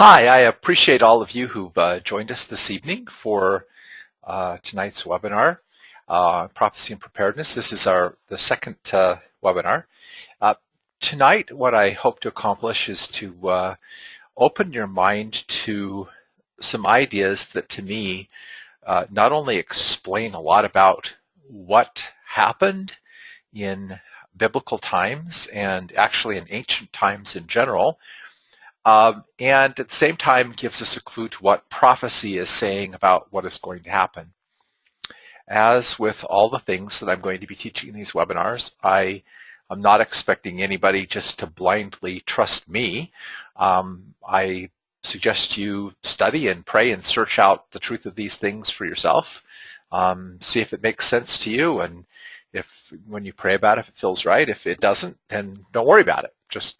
Hi, I appreciate all of you who've joined us this evening for tonight's webinar, Prophecy and Preparedness. This is the second webinar. Tonight, what I hope to accomplish is to open your mind to some ideas that, to me, not only explain a lot about what happened in biblical times and actually in ancient times in general, and at the same time gives us a clue to what prophecy is saying about what is going to happen. As with all the things that I'm going to be teaching in these webinars, I'm not expecting anybody just to blindly trust me. I suggest you study and pray and search out the truth of these things for yourself. See if it makes sense to you, and if when you pray about it, if it feels right. If it doesn't, then don't worry about it. Just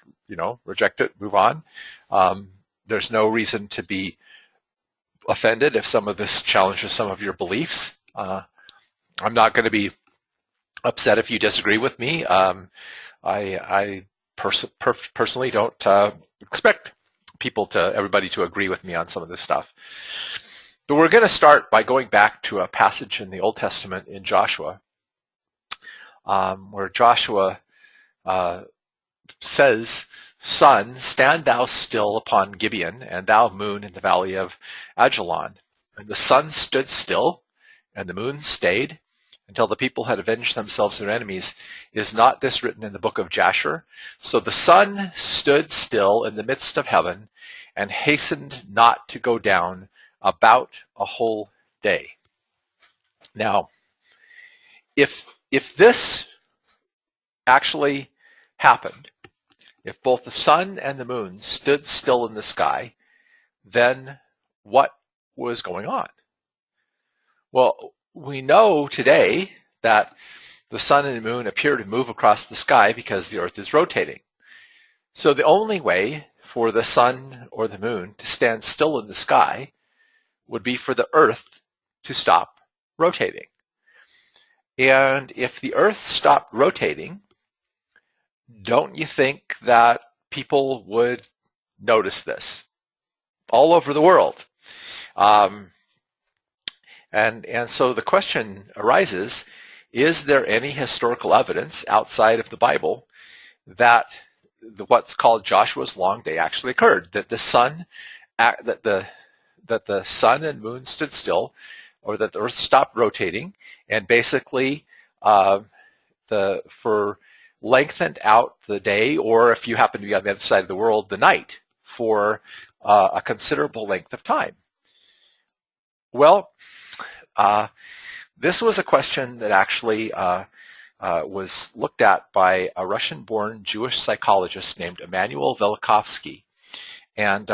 reject it, move on. There's no reason to be offended if some of this challenges some of your beliefs. I'm not going to be upset if you disagree with me. I personally don't expect everybody to agree with me on some of this stuff. But we're going to start by going back to a passage in the Old Testament in Joshua, where Joshua says, "Sun, stand thou still upon Gibeon, and thou moon in the valley of Ajalon." And the sun stood still, and the moon stayed, until the people had avenged themselves of their enemies. Is not this written in the book of Jasher? So the sun stood still in the midst of heaven, and hastened not to go down about a whole day. Now, if this actually happened, if both the sun and the moon stood still in the sky, then what was going on? Well, we know today that the sun and the moon appear to move across the sky because the earth is rotating. So the only way for the sun or the moon to stand still in the sky would be for the earth to stop rotating. And if the earth stopped rotating, don't you think that people would notice this all over the world? And so the question arises, is there any historical evidence outside of the Bible that what's called Joshua's long day actually occurred, that the sun and moon stood still, or that the earth stopped rotating, and basically lengthened out the day, or if you happen to be on the other side of the world, the night, for a considerable length of time? Well, this was a question that actually was looked at by a Russian-born Jewish psychologist named Immanuel Velikovsky. And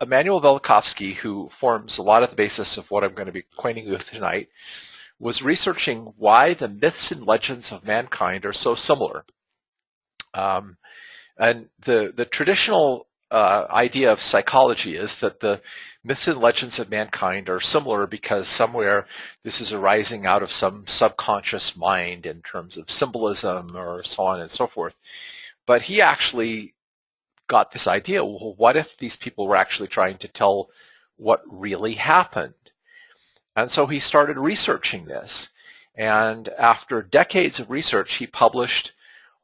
Immanuel Velikovsky, who forms a lot of the basis of what I'm going to be acquainting you with tonight, was researching why the myths and legends of mankind are so similar. And the traditional idea of psychology is that the myths and legends of mankind are similar because somewhere this is arising out of some subconscious mind in terms of symbolism or so on and so forth. But he actually got this idea, well, what if these people were actually trying to tell what really happened? And so he started researching this. And after decades of research, he published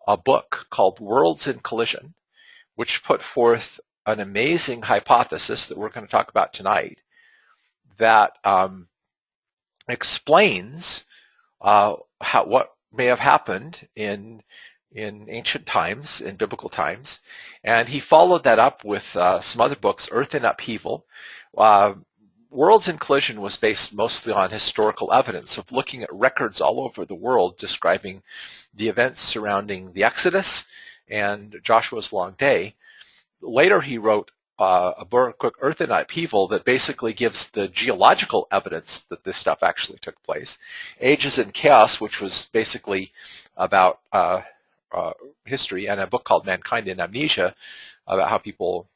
a book called Worlds in Collision, which put forth an amazing hypothesis that we're going to talk about tonight that explains what may have happened in ancient times, in biblical times. And he followed that up with some other books, Earth in Upheaval. Worlds in Collision was based mostly on historical evidence of looking at records all over the world describing the events surrounding the Exodus and Joshua's long day. Later he wrote a book, Earth in Upheaval, that basically gives the geological evidence that this stuff actually took place. Ages in Chaos, which was basically about history, and a book called Mankind in Amnesia about how people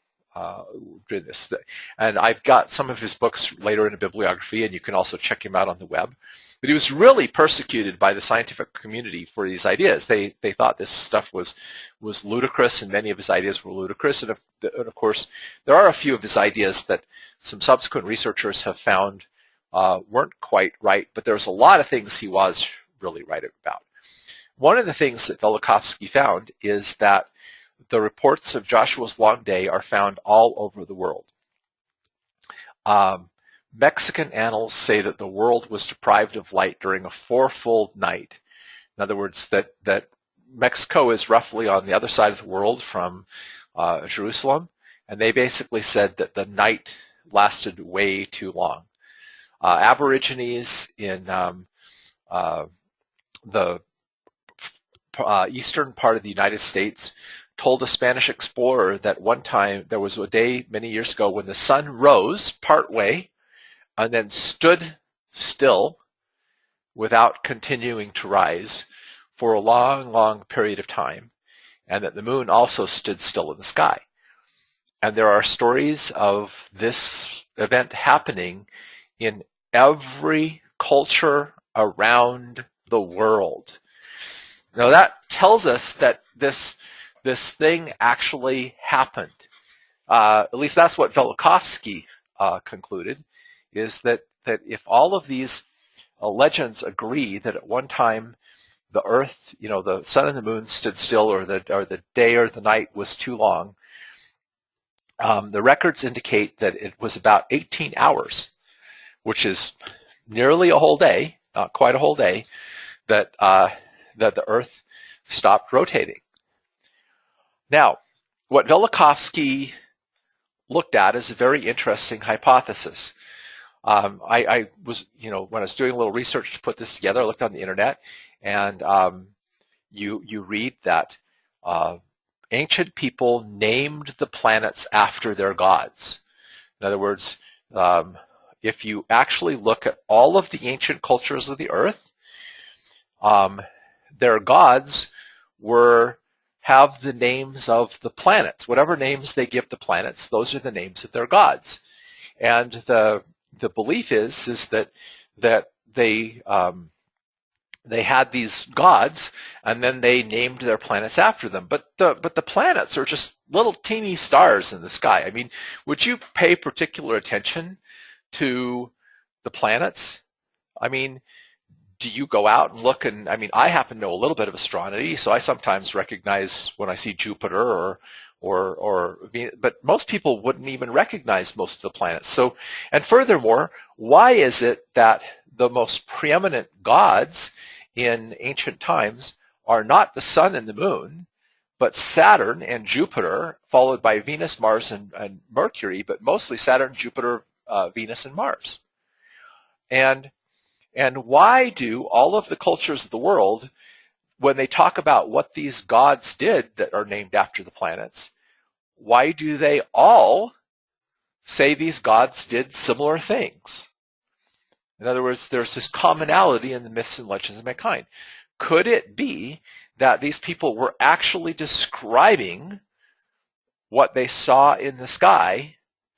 did this. And I've got some of his books later in a bibliography, and you can also check him out on the web. But he was really persecuted by the scientific community for these ideas. They thought this stuff was ludicrous, and many of his ideas were ludicrous. And and of course, there are a few of his ideas that some subsequent researchers have found weren't quite right, but there's a lot of things he was really right about. One of the things that Velikovsky found is that the reports of Joshua's long day are found all over the world. Mexican annals say that the world was deprived of light during a fourfold night. In other words, that Mexico is roughly on the other side of the world from Jerusalem, and they basically said that the night lasted way too long. Aborigines in the eastern part of the United States told a Spanish explorer that one time there was a day many years ago when the sun rose partway and then stood still without continuing to rise for a long, long period of time, and that the moon also stood still in the sky. And there are stories of this event happening in every culture around the world. Now that tells us that this thing actually happened. At least that's what Velikovsky concluded, is that if all of these legends agree that at one time the Earth, the sun and the moon stood still, or the day or the night was too long, the records indicate that it was about 18 hours, which is nearly a whole day, not quite a whole day, that the Earth stopped rotating. Now, what Velikovsky looked at is a very interesting hypothesis. I was, when I was doing a little research to put this together, I looked on the internet, and you read that ancient people named the planets after their gods. In other words, if you actually look at all of the ancient cultures of the Earth, their gods have the names of the planets. Whatever names they give the planets, those are the names of their gods. And the belief is that they had these gods, and then they named their planets after them. But the planets are just little teeny stars in the sky. I mean, would you pay particular attention to the planets? I mean, do you go out and look? And I mean, I happen to know a little bit of astronomy, so I sometimes recognize when I see Jupiter but most people wouldn't even recognize most of the planets. So, and furthermore, why is it that the most preeminent gods in ancient times are not the sun and the moon, but Saturn and Jupiter, followed by Venus, Mars, and Mercury, but mostly Saturn, Jupiter, Venus, and Mars? And why do all of the cultures of the world, when they talk about what these gods did that are named after the planets, why do they all say these gods did similar things? In other words, there's this commonality in the myths and legends of mankind. Could it be that these people were actually describing what they saw in the sky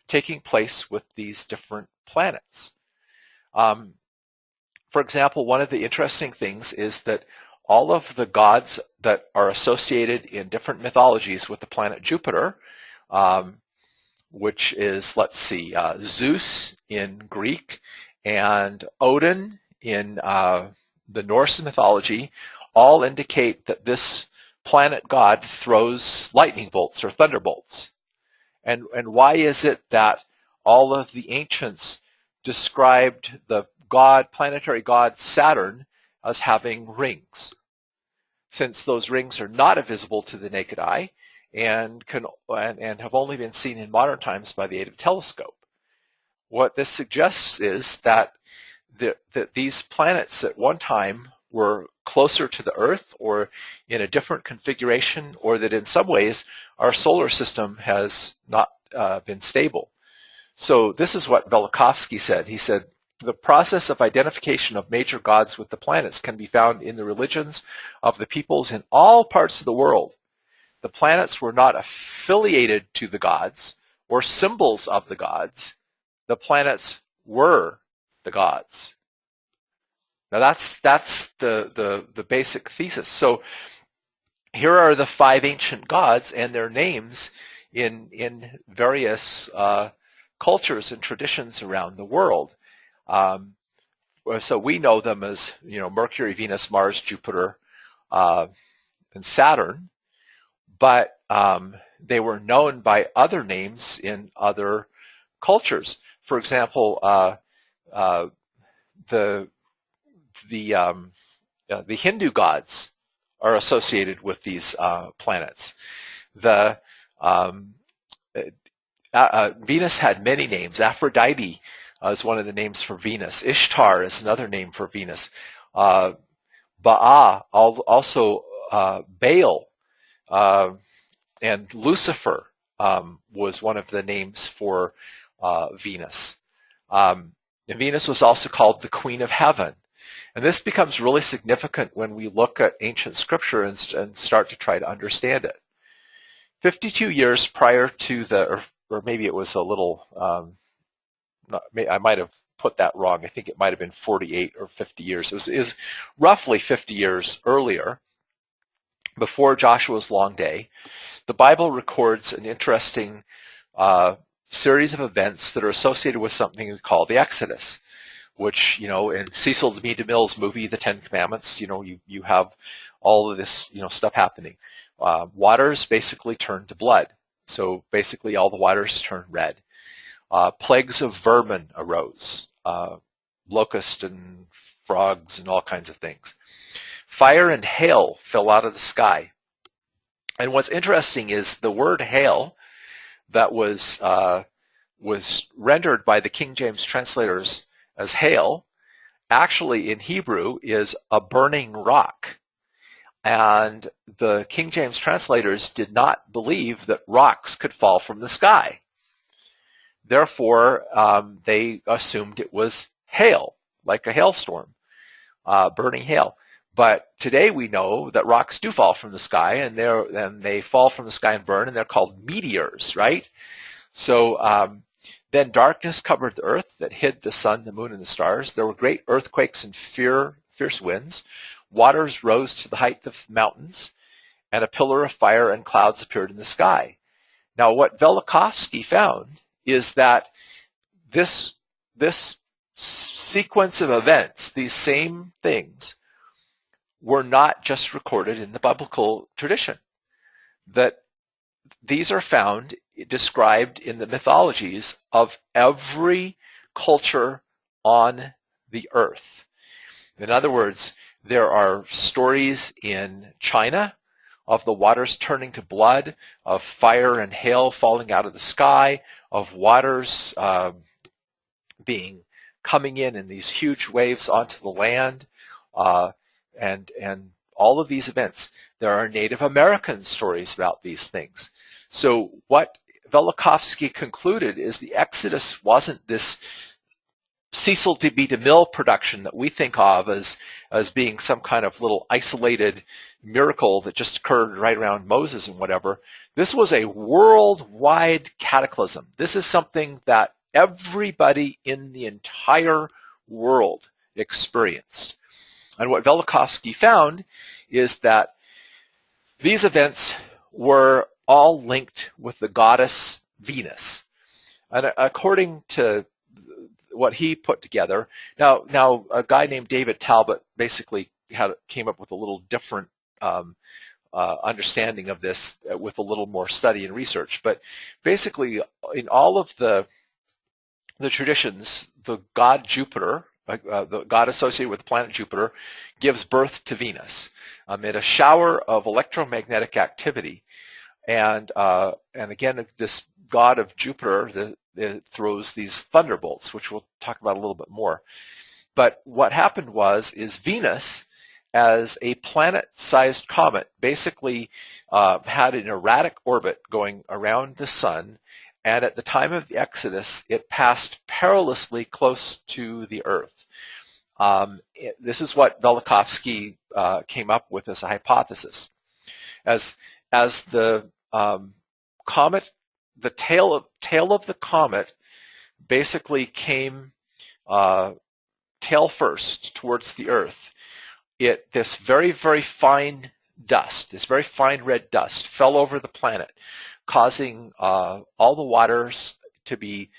taking place with these different planets? For example, one of the interesting things is that all of the gods that are associated in different mythologies with the planet Jupiter, which is, let's see, Zeus in Greek and Odin in the Norse mythology, all indicate that this planet god throws lightning bolts or thunderbolts. And why is it that all of the ancients described the planetary god Saturn as having rings, since those rings are not visible to the naked eye and have only been seen in modern times by the aid of a telescope? What this suggests is that these planets at one time were closer to the Earth or in a different configuration, or that in some ways our solar system has not been stable. So this is what Velikovsky said. He said, the process of identification of major gods with the planets can be found in the religions of the peoples in all parts of the world. The planets were not affiliated to the gods or symbols of the gods. The planets were the gods. Now that's the basic thesis. So here are the 5 ancient gods and their names in various cultures and traditions around the world. So we know them as, Mercury, Venus, Mars, Jupiter, and Saturn, but they were known by other names in other cultures. For example, the Hindu gods are associated with these planets. The Venus had many names. Aphrodite is one of the names for Venus. Ishtar is another name for Venus. Baal, also Baal, and Lucifer was one of the names for Venus. And Venus was also called the Queen of Heaven. And this becomes really significant when we look at ancient scripture and start to try to understand it. 52 years prior to or maybe it was a little, I might have put that wrong. I think it might have been 48 or 50 years. It was roughly 50 years earlier, before Joshua's long day. The Bible records an interesting series of events that are associated with something we call the Exodus, which, in Cecil B. DeMille's movie, The Ten Commandments, you have all of this, stuff happening. Waters basically turn to blood. So basically all the waters turn red. Plagues of vermin arose, locusts and frogs and all kinds of things. Fire and hail fell out of the sky. And what's interesting is the word hail that was rendered by the King James translators as hail, actually in Hebrew is a burning rock. And the King James translators did not believe that rocks could fall from the sky. Therefore, they assumed it was hail, like a hailstorm, burning hail. But today we know that rocks do fall from the sky, and they fall from the sky and burn, and they're called meteors, right? So then darkness covered the earth that hid the sun, the moon, and the stars. There were great earthquakes and fierce winds. Waters rose to the height of mountains, and a pillar of fire and clouds appeared in the sky. Now, what Velikovsky found is that this sequence of events, these same things, were not just recorded in the biblical tradition. That these are found described in the mythologies of every culture on the earth. In other words, there are stories in China of the waters turning to blood, of fire and hail falling out of the sky, of waters coming in these huge waves onto the land, and all of these events. There are Native American stories about these things. So what Velikovsky concluded is the Exodus wasn't this Cecil B. DeMille production that we think of as being some kind of little isolated miracle that just occurred right around Moses and whatever. This was a worldwide cataclysm. This is something that everybody in the entire world experienced. And what Velikovsky found is that these events were all linked with the goddess Venus. And according to what he put together, now a guy named David Talbot basically came up with a little different understanding of this with a little more study and research. But basically, in all of the traditions, the god Jupiter, the god associated with the planet Jupiter, gives birth to Venus amid a shower of electromagnetic activity. And again, this god of Jupiter throws these thunderbolts, which we'll talk about a little bit more. But what happened is Venus, as a planet-sized comet, basically had an erratic orbit going around the sun, and at the time of the Exodus, it passed perilously close to the Earth. This is what Velikovsky came up with as a hypothesis. As the comet, the tail of the comet basically came tail first towards the Earth. This very, very fine dust, this very fine red dust, fell over the planet, causing all the waters to be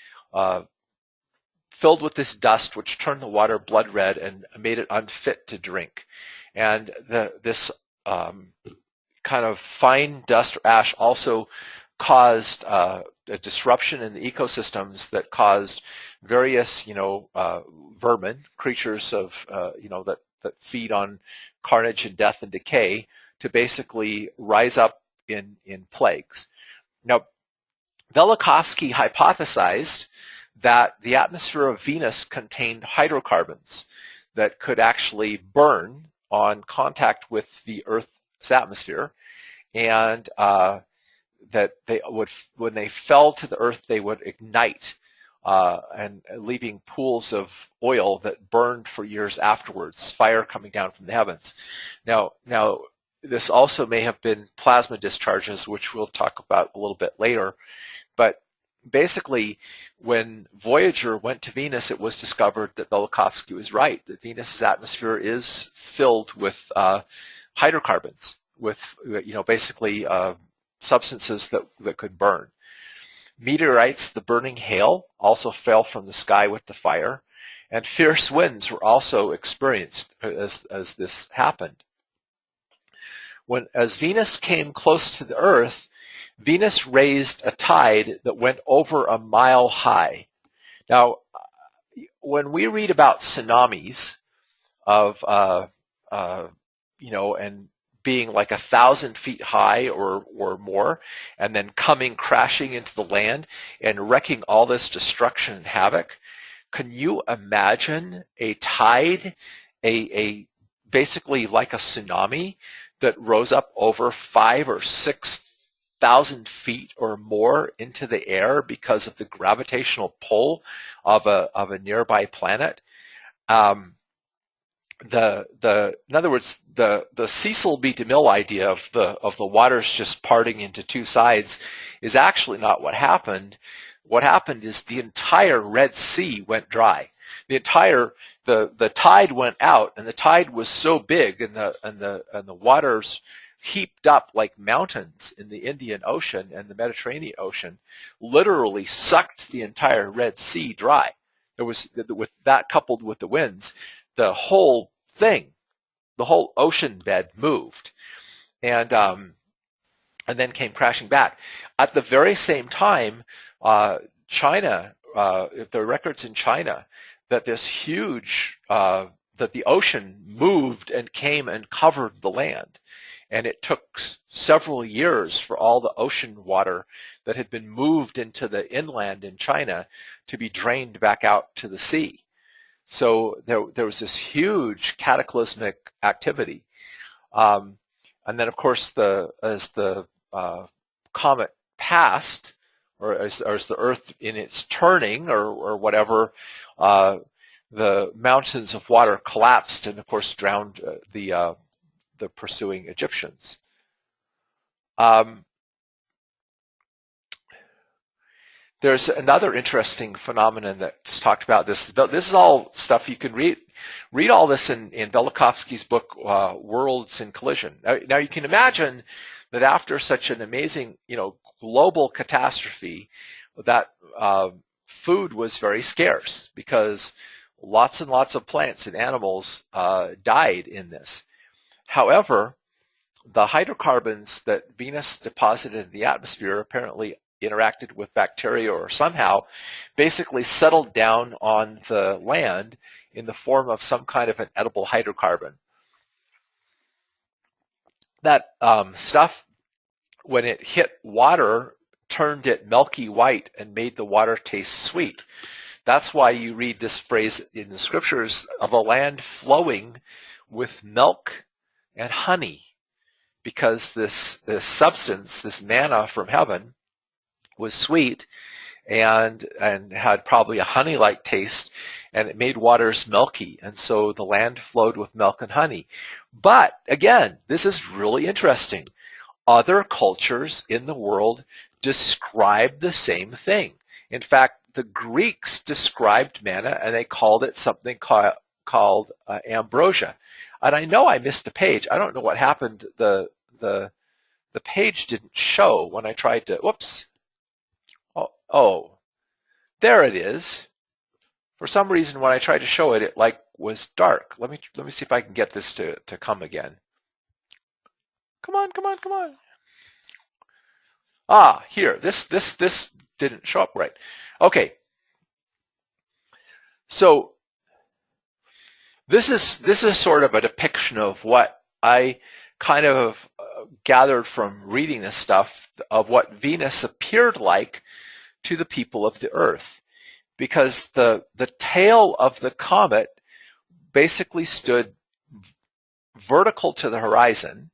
filled with this dust, which turned the water blood red and made it unfit to drink. And this kind of fine dust or ash also caused a disruption in the ecosystems that caused various, vermin, creatures of, that feed on carnage and death and decay, to basically rise up in plagues. Now, Velikovsky hypothesized that the atmosphere of Venus contained hydrocarbons that could actually burn on contact with the Earth's atmosphere, and that they would, when they fell to the Earth, they would ignite, and leaving pools of oil that burned for years afterwards, fire coming down from the heavens. Now, this also may have been plasma discharges, which we'll talk about a little bit later. But basically, when Voyager went to Venus, it was discovered that Velikovsky was right, that Venus's atmosphere is filled with hydrocarbons, with basically substances that could burn. Meteorites, the burning hail, also fell from the sky with the fire, and fierce winds were also experienced as this happened. As Venus came close to the Earth, Venus raised a tide that went over a mile high. Now, when we read about tsunamis of, and being like 1,000 feet high or more, and then coming crashing into the land and wrecking all this destruction and havoc, can you imagine a tide, a basically like a tsunami that rose up over 5,000 or 6,000 feet or more into the air because of the gravitational pull of a nearby planet? In other words, the Cecil B. DeMille idea of the waters just parting into two sides is actually not what happened. What happened is the entire Red Sea went dry. The tide went out, and the tide was so big, and the waters heaped up like mountains in the Indian Ocean and the Mediterranean Ocean, literally sucked the entire Red Sea dry. With that coupled with the winds, the whole ocean bed moved, and then came crashing back. At the very same time, China, the records in China, that this huge, that the ocean moved and came and covered the land. And it took several years for all the ocean water that had been moved into the inland in China to be drained back out to the sea. So there was this huge cataclysmic activity. And then, of course, as the comet passed, or as the Earth in its turning or whatever, the mountains of water collapsed and, of course, drowned the pursuing Egyptians. There's another interesting phenomenon that's talked about. This is all stuff you can read. Read all this in Velikovsky's book, Worlds in Collision. Now you can imagine that after such an amazing, global catastrophe, that food was very scarce because lots and lots of plants and animals died in this. However, the hydrocarbons that Venus deposited in the atmosphere apparently interacted with bacteria or somehow basically settled down on the land in the form of some kind of an edible hydrocarbon. That stuff, when it hit water, turned it milky white and made the water taste sweet. That's why you read this phrase in the scriptures of a land flowing with milk and honey, because this substance, this manna from heaven, was sweet and had probably a honey-like taste, and it made waters milky, and so the land flowed with milk and honey. But again, this is really interesting. Other cultures in the world describe the same thing. In fact, the Greeks described manna, and they called it something called ambrosia. And I know I missed a page. I don't know what happened. The the page didn't show when I tried to, whoops. Oh, there it is. For some reason, when I tried to show it, it like was dark. Let me see if I can get this to come again. Come on, come on, come on. Ah, here. This didn't show up right. Okay. So this is sort of a depiction of what I kind of gathered from reading this stuff of what Venus appeared like to the people of the Earth, because the tail of the comet basically stood vertical to the horizon,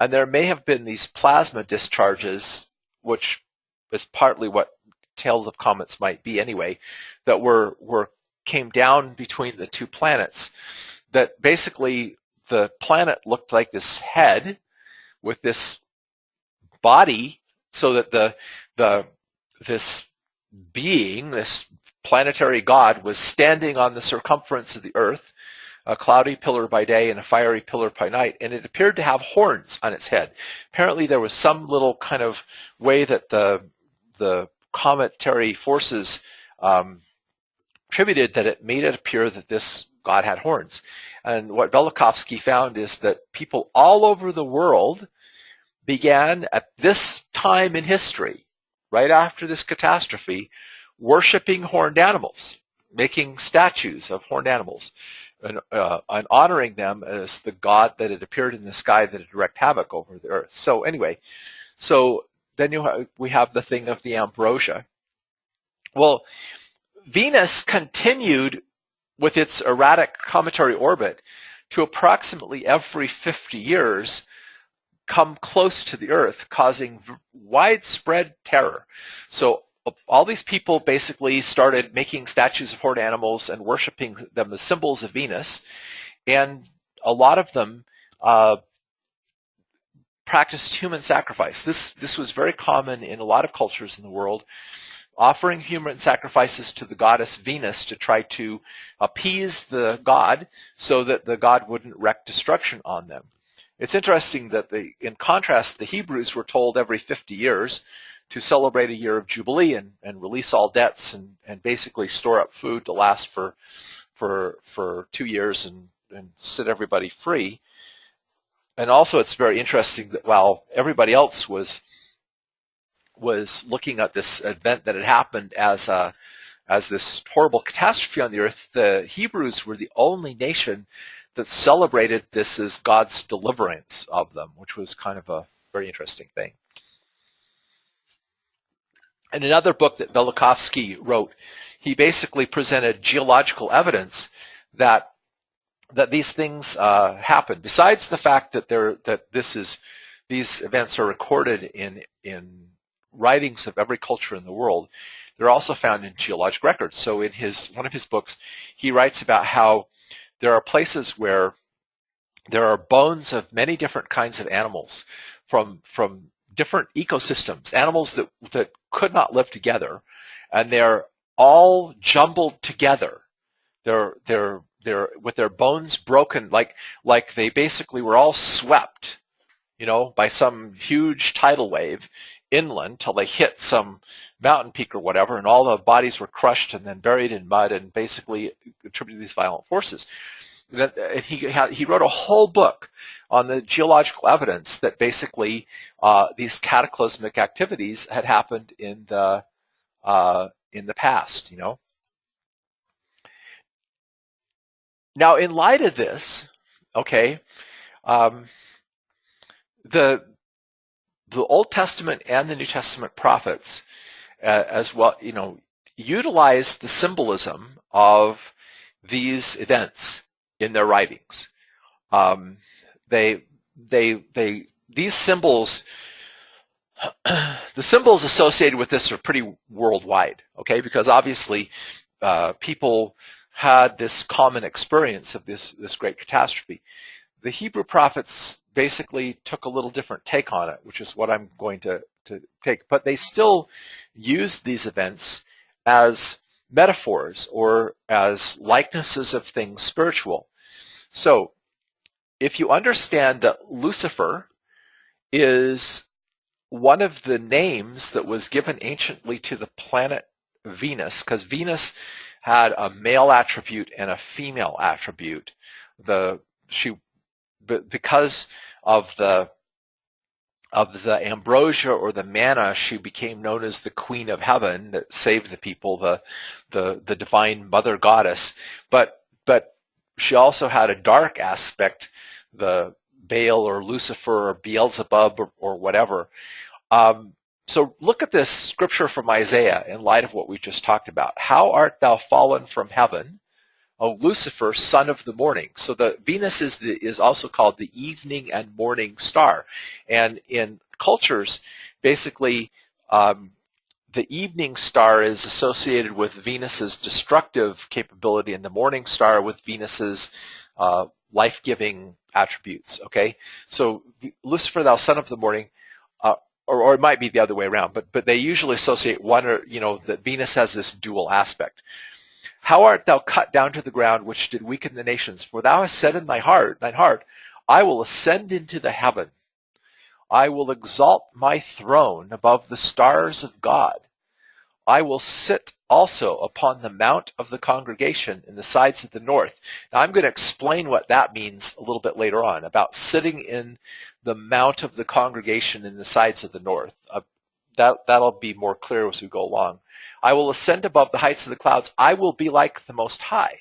and there may have been these plasma discharges, which is partly what tails of comets might be anyway, that came down between the two planets, that basically the planet looked like this head with this body, so that this being, this planetary god, was standing on the circumference of the Earth, a cloudy pillar by day and a fiery pillar by night, and it appeared to have horns on its head. Apparently there was some little kind of way that the cometary forces attributed that it made it appear that this god had horns. And what Velikovsky found is that people all over the world began at this time in history, right after this catastrophe, worshiping horned animals, making statues of horned animals, and honoring them as the god that had appeared in the sky that had wreaked havoc over the Earth. So anyway, then we have the thing of the ambrosia. Well, Venus continued with its erratic cometary orbit to approximately every 50 years come close to the Earth, causing widespread terror. So all these people basically started making statues of horned animals and worshiping them as symbols of Venus, and a lot of them practiced human sacrifice. This was very common in a lot of cultures in the world, offering human sacrifices to the goddess Venus to try to appease the god so that the god wouldn't wreak destruction on them. It's interesting that in contrast, the Hebrews were told every 50 years to celebrate a year of Jubilee and release all debts and basically store up food to last for 2 years and set everybody free. And also it's very interesting that while everybody else was looking at this event that had happened as this horrible catastrophe on the Earth, the Hebrews were the only nation that celebrated this as God's deliverance of them, which was kind of a very interesting thing. In another book that Velikovsky wrote, he basically presented geological evidence that these things happened. Besides the fact that these events are recorded in writings of every culture in the world, they're also found in geologic records. So in one of his books, he writes about how there are places where there are bones of many different kinds of animals from different ecosystems, animals that could not live together, and they're all jumbled together. They're with their bones broken, like they basically were all swept, by some huge tidal wave inland till they hit some mountain peak or whatever, and all the bodies were crushed and then buried in mud and basically attributed to these violent forces. He wrote a whole book on the geological evidence that basically these cataclysmic activities had happened in the past. Now, in light of this, okay, the Old Testament and the New Testament prophets, as well, utilize the symbolism of these events in their writings. These symbols, the symbols associated with this are pretty worldwide, okay? Because obviously, people had this common experience of this great catastrophe. The Hebrew prophets basically took a little different take on it, which is what I'm going to take. But they still used these events as metaphors or as likenesses of things spiritual. So if you understand that Lucifer is one of the names that was given anciently to the planet Venus, because Venus had a male attribute and a female attribute. Because of the ambrosia or the manna, she became known as the Queen of Heaven that saved the people, the divine mother goddess. But she also had a dark aspect, the Baal or Lucifer or Beelzebub or whatever. So look at this scripture from Isaiah in light of what we just talked about. How art thou fallen from heaven, O Lucifer, son of the morning. So the Venus is also called the evening and morning star. And in cultures, basically, the evening star is associated with Venus's destructive capability, and the morning star with Venus's life-giving attributes. Okay, so Lucifer, thou son of the morning, or it might be the other way around, but they usually associate one, or that Venus has this dual aspect. How art thou cut down to the ground, which did weaken the nations? For thou hast said in thine heart, I will ascend into the heaven. I will exalt my throne above the stars of God. I will sit also upon the mount of the congregation in the sides of the north. Now I'm going to explain what that means a little bit later on, about sitting in the mount of the congregation in the sides of the north. That'll be more clear as we go along. I will ascend above the heights of the clouds. I will be like the Most High.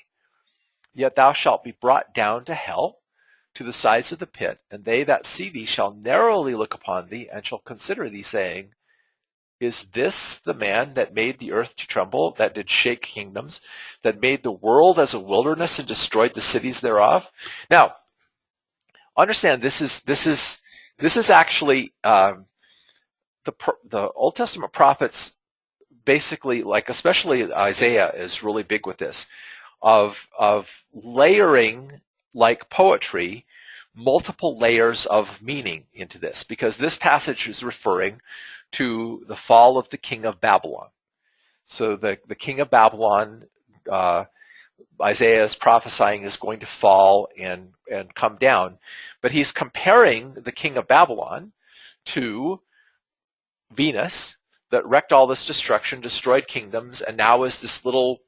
Yet thou shalt be brought down to hell, to the sides of the pit, and they that see thee shall narrowly look upon thee, and shall consider thee, saying, Is this the man that made the earth to tremble, that did shake kingdoms, that made the world as a wilderness and destroyed the cities thereof? Now, understand this is actually the Old Testament prophets basically, like especially Isaiah is really big with this, of layering, like poetry, multiple layers of meaning into this, because this passage is referring to the fall of the king of Babylon. So the king of Babylon, Isaiah is prophesying, is going to fall and come down, but he's comparing the king of Babylon to Venus that wrecked all this destruction, destroyed kingdoms, and now is this little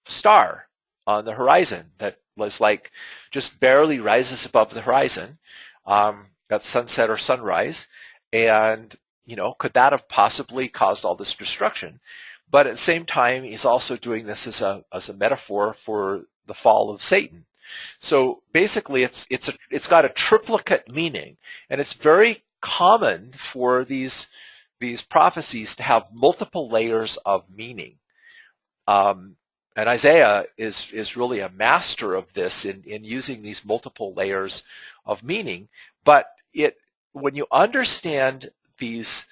star on the horizon that was like just barely rises above the horizon at sunset or sunrise. And could that have possibly caused all this destruction? But at the same time, he's also doing this as a metaphor for the fall of Satan. So basically, it's got a triplicate meaning, and it's very common for these prophecies to have multiple layers of meaning. And Isaiah is really a master of this in using these multiple layers of meaning. But when you understand these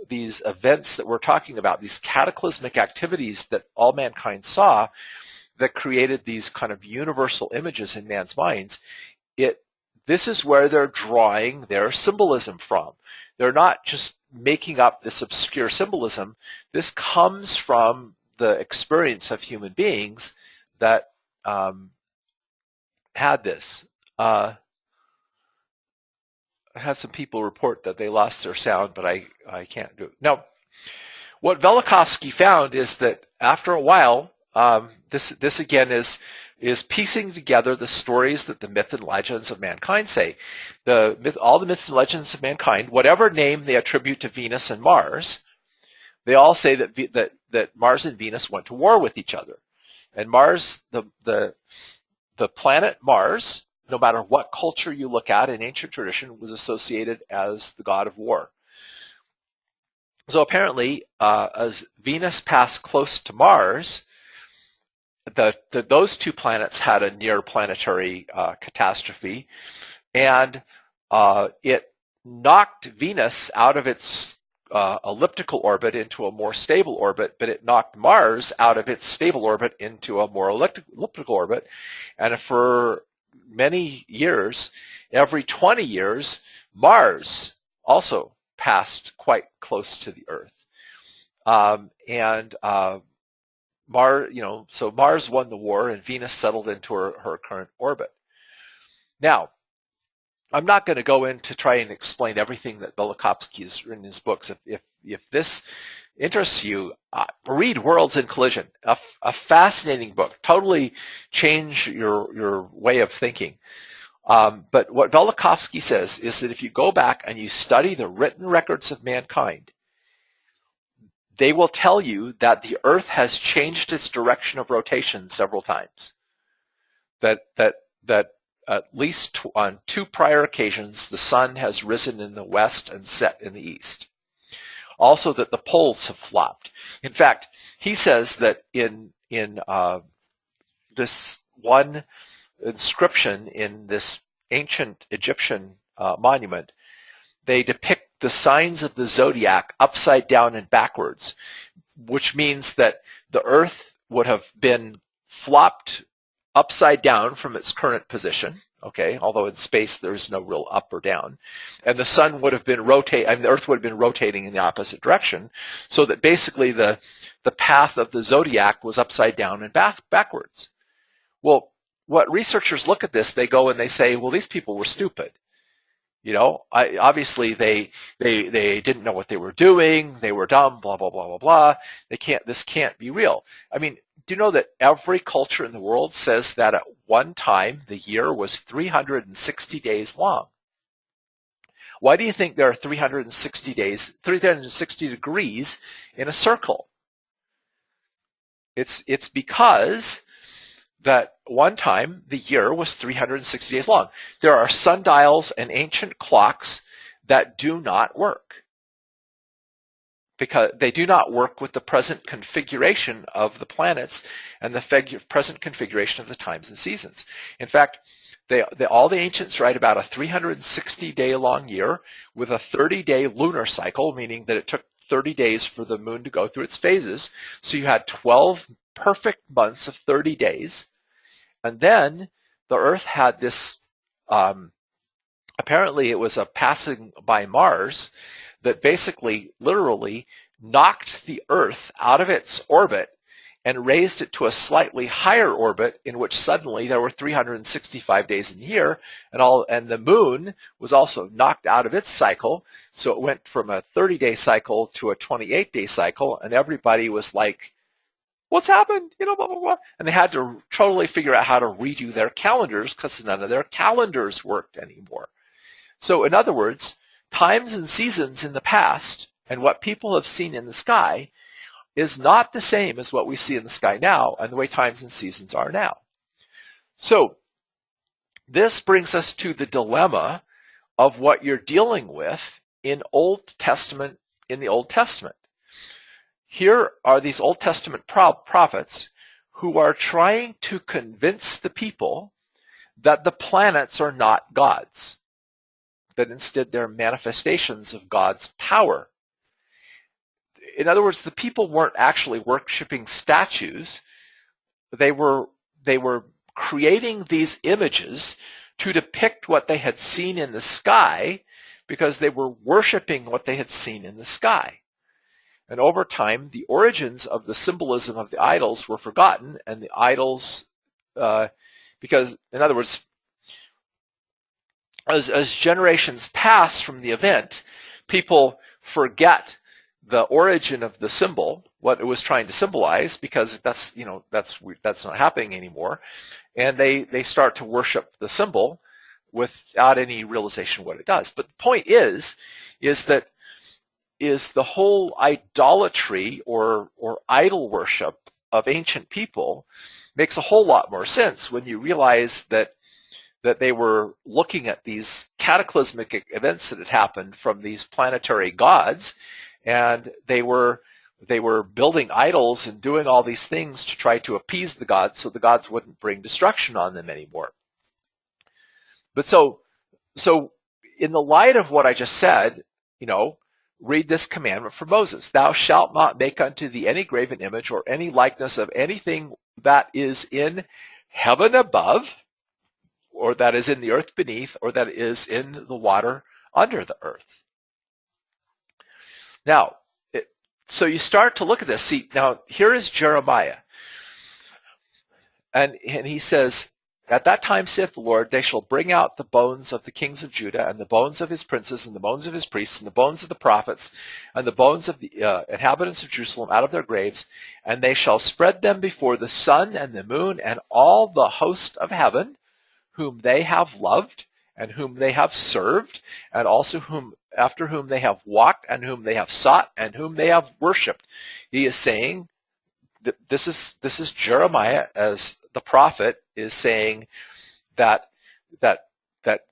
events that we're talking about, these cataclysmic activities that all mankind saw that created these kind of universal images in man's minds, this is where they're drawing their symbolism from. They're not just making up this obscure symbolism. This comes from the experience of human beings that had this. I had some people report that they lost their sound, but I can't do it. Now, what Velikovsky found is that after a while, this again is piecing together the stories that the myth and legends of mankind say. All the myths and legends of mankind, whatever name they attribute to Venus and Mars, they all say that Mars and Venus went to war with each other. And Mars, the planet Mars, no matter what culture you look at in ancient tradition, was associated as the god of war. So apparently, as Venus passed close to Mars, those two planets had a near planetary catastrophe, and it knocked Venus out of its elliptical orbit into a more stable orbit, but it knocked Mars out of its stable orbit into a more elliptical orbit. And for many years, every 20 years, Mars also passed quite close to the Earth. So Mars won the war and Venus settled into her current orbit. Now, I'm not going to go in to try and explain everything that Velikovsky has written in his books. If this interests you, read Worlds in Collision, a fascinating book. Totally change your way of thinking. But what Velikovsky says is that if you go back and you study the written records of mankind, they will tell you that the Earth has changed its direction of rotation several times. That at least on 2 prior occasions, the sun has risen in the west and set in the east. Also that the poles have flopped. In fact, he says that in this one inscription in this ancient Egyptian monument, they depict the signs of the zodiac upside down and backwards, which means that the Earth would have been flopped upside down from its current position, okay, although in space there's no real up or down, and the sun would have been the Earth would have been rotating in the opposite direction, so that basically the path of the zodiac was upside down and backwards. Well, what researchers look at this, they go and they say, well, these people were stupid. You know, obviously they didn't know what they were doing. They were dumb. Blah blah blah blah blah. This can't be real. I mean, do you know that every culture in the world says that at one time the year was 360 days long? Why do you think there are 360 days, 360 degrees in a circle? It's because that one time the year was 360 days long. There are sundials and ancient clocks that do not work because they do not work with the present configuration of the planets and the present configuration of the times and seasons. In fact, all the ancients write about a 360-day long year with a 30-day lunar cycle, meaning that it took 30 days for the moon to go through its phases. So you had 12 perfect months of 30 days. And then the Earth had this, apparently it was a passing by Mars that basically, literally, knocked the Earth out of its orbit and raised it to a slightly higher orbit in which suddenly there were 365 days in the year, and the moon was also knocked out of its cycle, so it went from a 30-day cycle to a 28-day cycle, and everybody was like, what's happened? You know, blah, blah, blah. And they had to totally figure out how to redo their calendars because none of their calendars worked anymore. So in other words, times and seasons in the past and what people have seen in the sky is not the same as what we see in the sky now and the way times and seasons are now. So this brings us to the dilemma of what you're dealing with in the Old Testament. Here are these Old Testament prophets who are trying to convince the people that the planets are not gods, that instead they're manifestations of God's power. In other words, the people weren't actually worshiping statues. They were creating these images to depict what they had seen in the sky because they were worshiping what they had seen in the sky. And over time, the origins of the symbolism of the idols were forgotten, and the idols, because, in other words, as generations pass from the event, people forget the origin of the symbol, what it was trying to symbolize, because that's not happening anymore, and they start to worship the symbol without any realization of what it does. But the point is that the whole idolatry or idol worship of ancient people makes a whole lot more sense when you realize that they were looking at these cataclysmic events that had happened from these planetary gods, and they were building idols and doing all these things to try to appease the gods so the gods wouldn't bring destruction on them anymore. But so in the light of what I just said, read this commandment from Moses. Thou shalt not make unto thee any graven image or any likeness of anything that is in heaven above, or that is in the earth beneath, or that is in the water under the earth. Now, so you start to look at this. See, now here is Jeremiah. And he says, At that time, saith the Lord, they shall bring out the bones of the kings of Judah, and the bones of his princes, and the bones of his priests, and the bones of the prophets, and the bones of the inhabitants of Jerusalem out of their graves, and they shall spread them before the sun and the moon and all the host of heaven, whom they have loved, and whom they have served, and also after whom they have walked, and whom they have sought, and whom they have worshipped. He is saying that this is Jeremiah as the prophet is saying that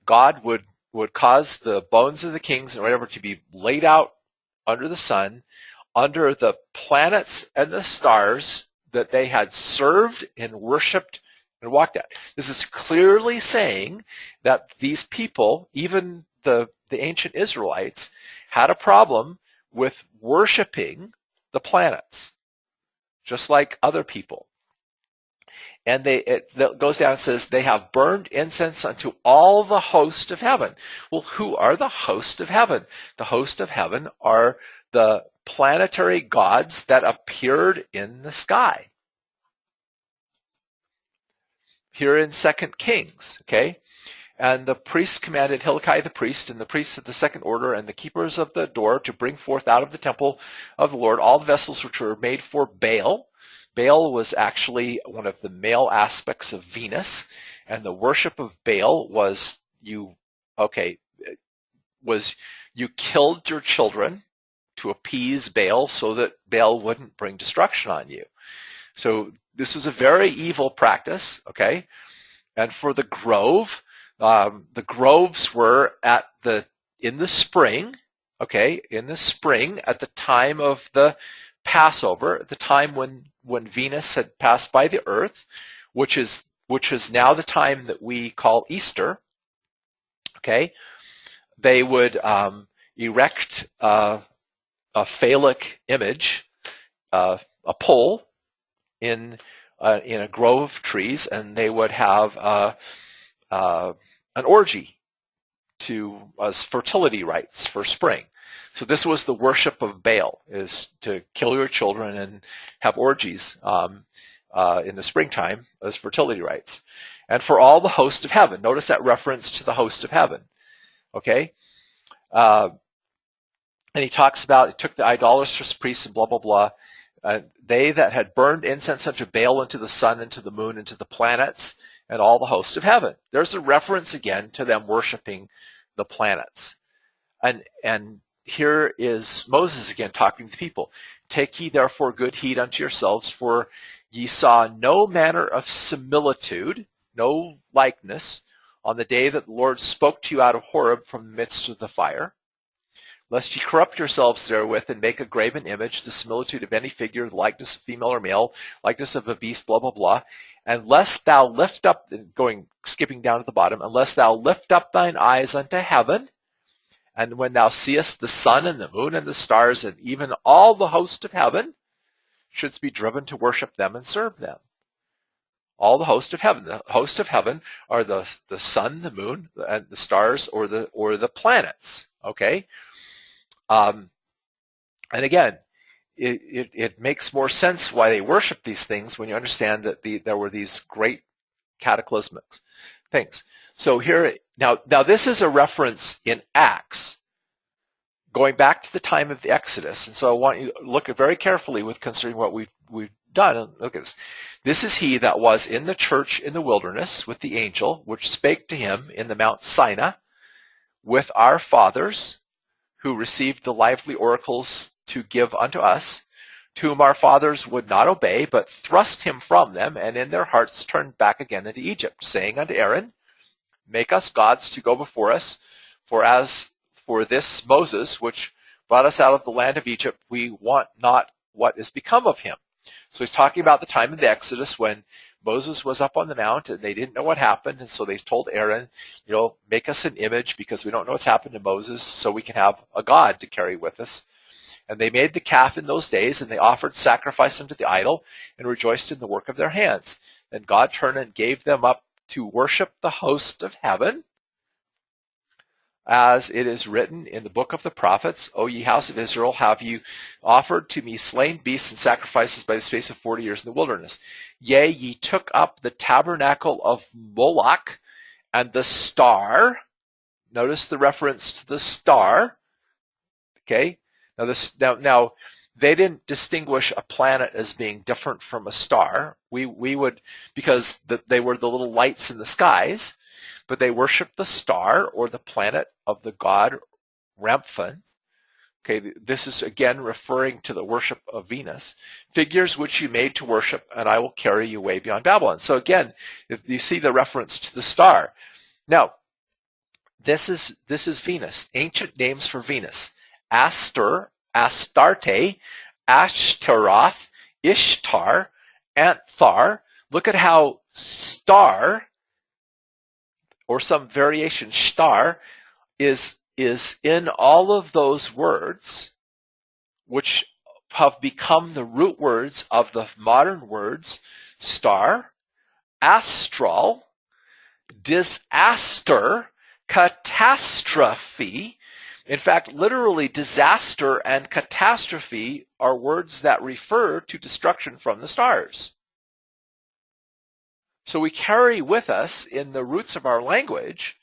God would cause the bones of the kings and whatever to be laid out under the sun, under the planets and the stars that they had served and worshipped and walked at. This is clearly saying that these people, even the ancient Israelites, had a problem with worshiping the planets, just like other people. And it goes down and says, they have burned incense unto all the host of heaven. Well, who are the host of heaven? The host of heaven are the planetary gods that appeared in the sky. Here in 2 Kings, okay? And the priests commanded Hilkiah the priest and the priests of the second order and the keepers of the door to bring forth out of the temple of the Lord all the vessels which were made for Baal. Baal was actually one of the male aspects of Venus, and the worship of Baal was you killed your children to appease Baal so that Baal wouldn't bring destruction on you. So this was a very evil practice, okay? And for the grove, the groves were in the spring, okay, in the spring at the time of the Passover, at the time when Venus had passed by the earth, which is now the time that we call Easter, okay, they would erect a phallic image, a pole in a grove of trees, and they would have an orgy as fertility rites for spring. So this was the worship of Baal, is to kill your children and have orgies in the springtime as fertility rites. And for all the host of heaven. Notice that reference to the host of heaven. Okay? And he talks about, it took the idolatrous priests and blah, blah, blah. They that had burned incense unto Baal, and to the sun, and to the moon, and to the planets, and all the host of heaven. There's a reference again to them worshiping the planets. And here is Moses again talking to the people. Take ye therefore good heed unto yourselves, for ye saw no manner of similitude, no likeness, on the day that the Lord spoke to you out of Horeb from the midst of the fire, lest ye corrupt yourselves therewith and make a graven image, the similitude of any figure, the likeness of female or male, likeness of a beast, blah, blah, blah. And lest thou lift up, skipping down to the bottom, unless thou lift up thine eyes unto heaven, and when thou seest the sun and the moon and the stars and even all the host of heaven, shouldst be driven to worship them and serve them. All the host of heaven. The host of heaven are the sun, the moon, and the stars, or the planets. Okay? And again, it makes more sense why they worship these things when you understand that there were these great cataclysmic things. So here, now this is a reference in Acts, going back to the time of the Exodus. And so I want you to look at very carefully with considering what we've done. And look at this. This is he that was in the church in the wilderness with the angel, which spake to him in the Mount Sinai with our fathers, who received the lively oracles to give unto us, to whom our fathers would not obey, but thrust him from them, and in their hearts turned back again into Egypt, saying unto Aaron, make us gods to go before us, for as for this Moses, which brought us out of the land of Egypt, we want not what is become of him. So he's talking about the time of the Exodus when Moses was up on the mount and they didn't know what happened, and so they told Aaron, make us an image because we don't know what's happened to Moses, so we can have a god to carry with us. And they made the calf in those days, and they offered sacrifice unto the idol and rejoiced in the work of their hands. And God turned and gave them up to worship the host of heaven, as it is written in the book of the prophets, O ye house of Israel, have you offered to me slain beasts and sacrifices by the space of 40 years in the wilderness? Yea, ye took up the tabernacle of Moloch and the star. Notice the reference to the star. Okay. Now they didn't distinguish a planet as being different from a star. We would, because they were the little lights in the skies, but they worshiped the star or the planet of the god Remphan. Okay, this is again referring to the worship of Venus. Figures which you made to worship, and I will carry you away beyond Babylon. So again, if you see the reference to the star. Now, this is Venus. Ancient names for Venus: Astur, Astarte, Ashtaroth, Ishtar, Anthar. Look at how star, or some variation star, is in all of those words, which have become the root words of the modern words star, astral, disaster, catastrophe. In fact, literally, disaster and catastrophe are words that refer to destruction from the stars. So we carry with us in the roots of our language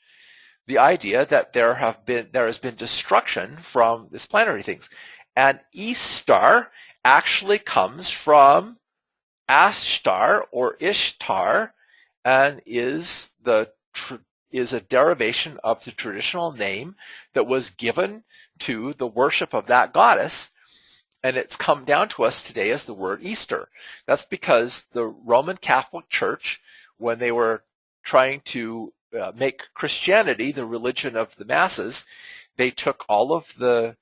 the idea that there has been destruction from these planetary things. And Istar actually comes from Ashtar or Ishtar, and is a derivation of the traditional name that was given to the worship of that goddess, and it's come down to us today as the word Easter. That's because the Roman Catholic Church, when they were trying to make Christianity the religion of the masses, they took all of the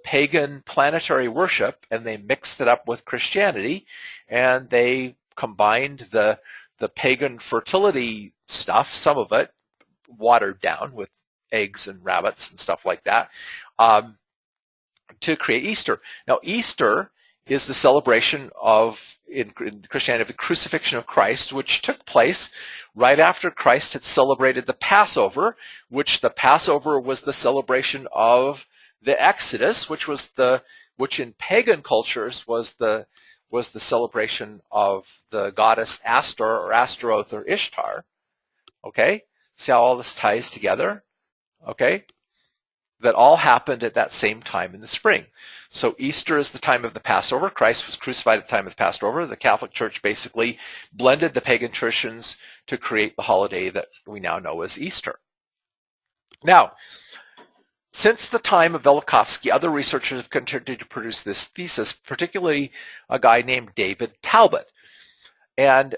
pagan planetary worship and they mixed it up with Christianity, and they combined the pagan fertility stuff, some of it watered down with eggs and rabbits and stuff like that, to create Easter. Now, Easter is the celebration of, in Christianity, of the crucifixion of Christ, which took place right after Christ had celebrated the Passover, which the Passover was the celebration of the Exodus, which in pagan cultures was the celebration of the goddess Astor or Astaroth or Ishtar. Okay? See how all this ties together? Okay? That all happened at that same time in the spring. So Easter is the time of the Passover. Christ was crucified at the time of the Passover. The Catholic Church basically blended the pagan traditions to create the holiday that we now know as Easter. Now, since the time of Velikovsky, other researchers have continued to produce this thesis, particularly a guy named David Talbot. And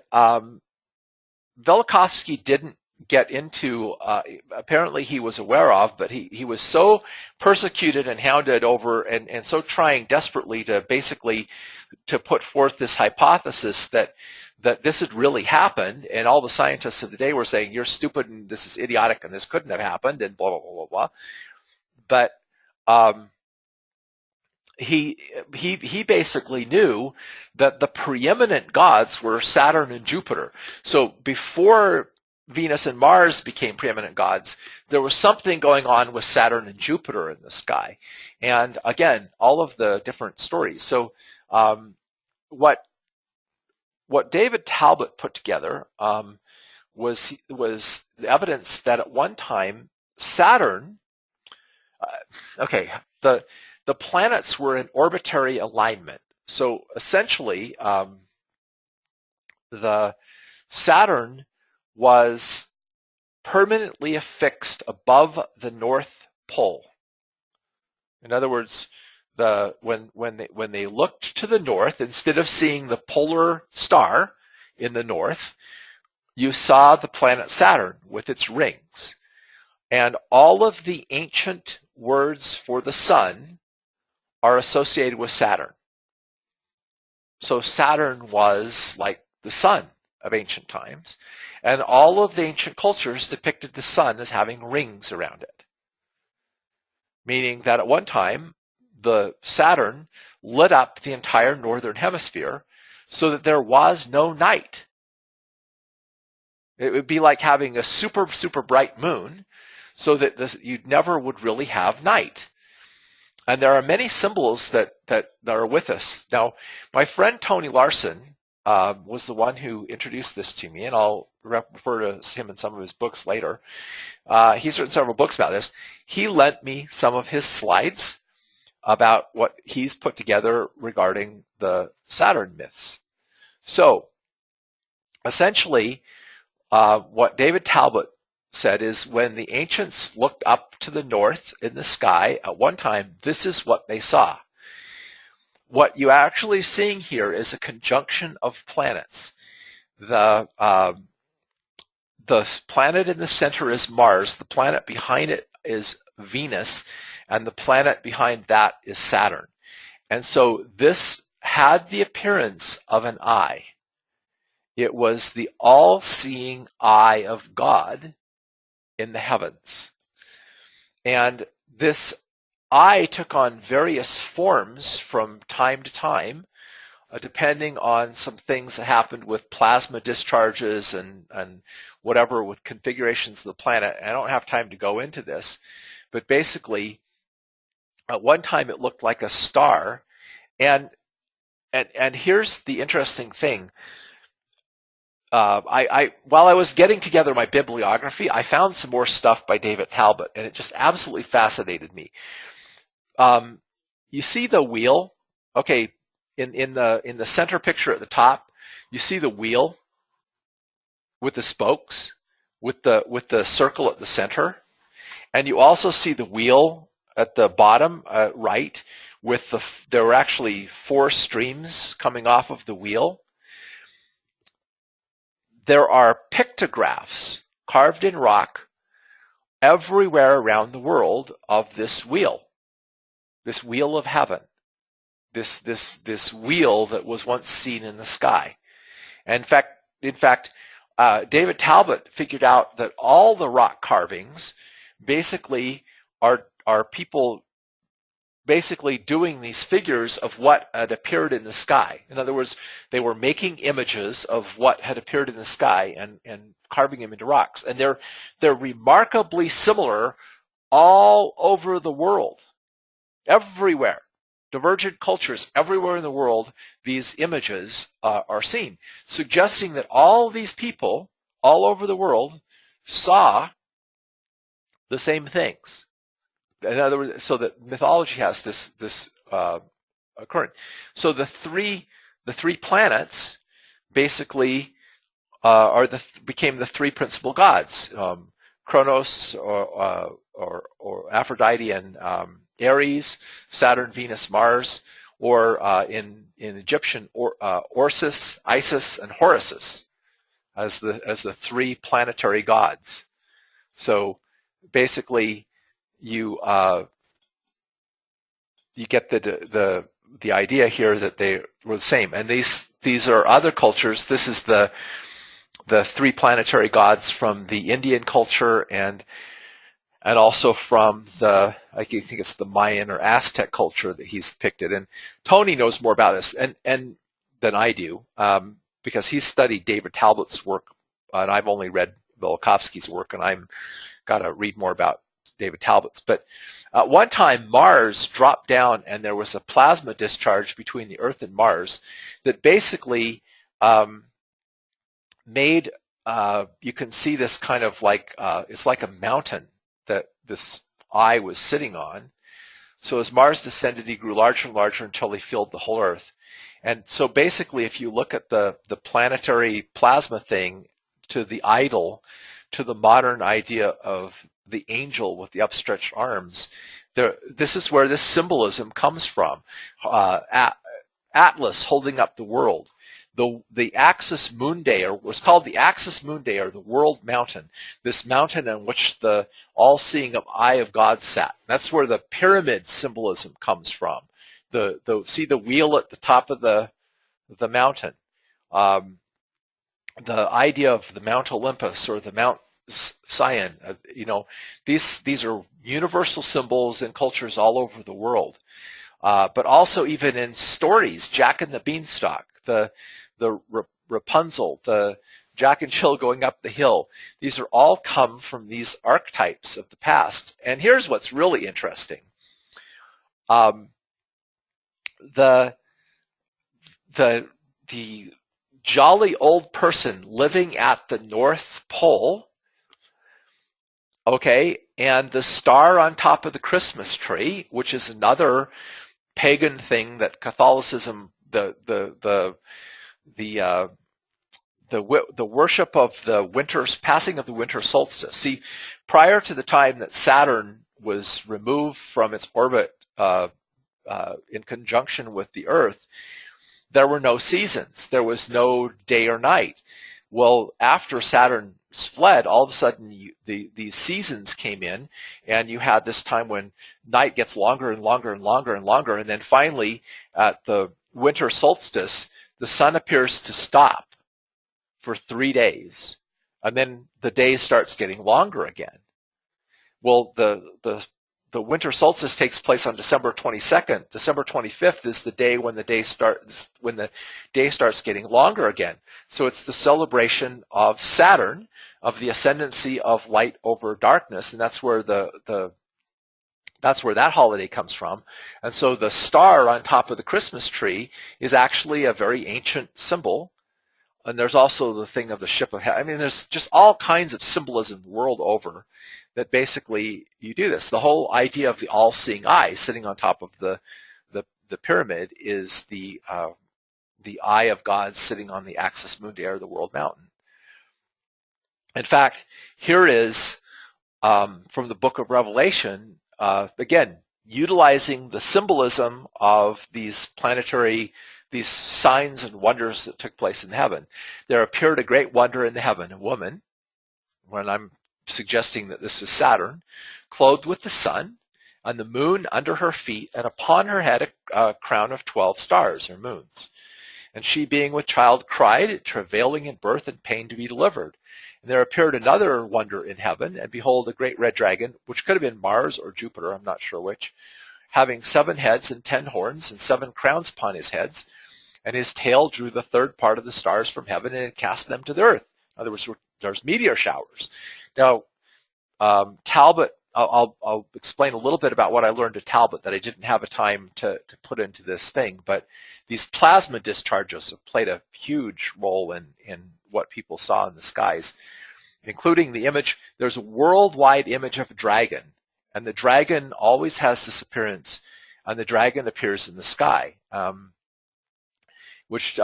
Velikovsky didn't get into, apparently he was aware of, but he was so persecuted and hounded over and so trying desperately to basically to put forth this hypothesis that this had really happened, and all the scientists of the day were saying, you're stupid and this is idiotic and this couldn't have happened and blah, blah, blah, blah, blah. But he basically knew that the preeminent gods were Saturn and Jupiter. So before Venus and Mars became preeminent gods, there was something going on with Saturn and Jupiter in the sky. And again, all of the different stories. So what David Talbot put together was the evidence that at one time Saturn, the planets were in orbitary alignment. So essentially, the Saturn was permanently affixed above the North Pole. In other words, when they looked to the north, instead of seeing the polar star in the north, you saw the planet Saturn with its rings. And all of the ancient words for the sun are associated with Saturn. So Saturn was like the sun of ancient times, and all of the ancient cultures depicted the sun as having rings around it, meaning that at one time the Saturn lit up the entire northern hemisphere so that there was no night. It would be like having a super, super bright moon so that you never would really have night. And there are many symbols that are with us. Now, my friend Tony Larsen was the one who introduced this to me, and I'll refer to him in some of his books later. He's written several books about this. He lent me some of his slides about what he's put together regarding the Saturn myths. So, essentially, what David Talbot said is when the ancients looked up to the north in the sky at one time, this is what they saw. What you're actually seeing here is a conjunction of planets. The planet in the center is Mars, the planet behind it is Venus, and the planet behind that is Saturn. And so this had the appearance of an eye. It was the all-seeing eye of God in the heavens. And this eye took on various forms from time to time, depending on some things that happened with plasma discharges and whatever with configurations of the planet. I don't have time to go into this, but basically, at one time it looked like a star. And here's the interesting thing. While I was getting together my bibliography, I found some more stuff by David Talbot, and it just absolutely fascinated me. You see the wheel? Okay, in the center picture at the top, you see the wheel with the spokes, with the circle at the center, and you also see the wheel at the bottom right with there were actually 4 streams coming off of the wheel. There are pictographs carved in rock everywhere around the world of this wheel of heaven, this wheel that was once seen in the sky. And in fact, David Talbot figured out that all the rock carvings basically are people basically doing these figures of what had appeared in the sky. In other words, they were making images of what had appeared in the sky and carving them into rocks. And they're remarkably similar all over the world, everywhere. Divergent cultures everywhere in the world, these images are seen, suggesting that all these people all over the world saw the same things. In other words, so that mythology has this occurring. So the three planets basically became the 3 principal gods: Kronos or Aphrodite and Ares, Saturn, Venus, Mars, or in Egyptian Orsis, Isis, and Horus as the 3 planetary gods. So basically, you get the idea here that they were the same. And these are other cultures. This is the 3 planetary gods from the Indian culture and also from I think it's the Mayan or Aztec culture that he's depicted. And Tony knows more about this and than I do because he's studied David Talbot's work, and I've only read Velikovsky's work, and I'm got to read more about David Talbot's. But at one time, Mars dropped down, and there was a plasma discharge between the Earth and Mars that basically made you can see this kind of like it's like a mountain that this eye was sitting on. So as Mars descended, he grew larger and larger until he filled the whole Earth. And so basically, if you look at the planetary plasma thing to the idol, to the modern idea of the angel with the upstretched arms, this is where this symbolism comes from. Atlas holding up the world. The Axis Mundi, or what's called the Axis Mundi, or the world mountain, this mountain on which the all-seeing eye of God sat. That's where the pyramid symbolism comes from. See the wheel at the top of the mountain. The idea of the Mount Olympus or the Mount Sion, these are universal symbols in cultures all over the world. But also even in stories, Jack and the Beanstalk, the Rapunzel, the Jack and Jill going up the hill. These are all come from these archetypes of the past. And here's what's really interesting. The jolly old person living at the North Pole, okay, and the star on top of the Christmas tree, which is another pagan thing that Catholicism, the worship of the winter's passing of the winter solstice. See, prior to the time that Saturn was removed from its orbit in conjunction with the Earth, there were no seasons. There was no day or night. Well, after Saturn fled, all of a sudden these seasons came in, and you had this time when night gets longer and longer and longer and longer, and then finally at the winter solstice, the sun appears to stop for 3 days, and then the day starts getting longer again. Well, the winter solstice takes place on December 22nd. December 25th is the day when the day starts getting longer again. So it's the celebration of Saturn, of the ascendancy of light over darkness, and that's where that's where that holiday comes from. And so the star on top of the Christmas tree is actually a very ancient symbol. And there's also the thing of the ship of heaven. I mean, there's just all kinds of symbolism world over that basically you do this. The whole idea of the all-seeing eye sitting on top of the pyramid is the eye of God sitting on the axis mundi, or the world mountain. In fact, here is from the book of Revelation, again, utilizing the symbolism of these planetary, these signs and wonders that took place in heaven. There appeared a great wonder in the heaven, a woman, when I'm suggesting that this is Saturn, clothed with the sun, and the moon under her feet, and upon her head a crown of 12 stars, or moons. And she, being with child, cried, travailing in birth and pain to be delivered. And there appeared another wonder in heaven, and behold, a great red dragon, which could have been Mars or Jupiter, I'm not sure which, having 7 heads and 10 horns, and 7 crowns upon his heads. And his tail drew the third part of the stars from heaven, and cast them to the earth. In other words, there's meteor showers. Now, Talbot, I'll explain a little bit about what I learned at Talbot that I didn't have a time to put into this thing, but these plasma discharges have played a huge role in what people saw in the skies, including the image. There's a worldwide image of a dragon, and the dragon always has this appearance, and the dragon appears in the sky, which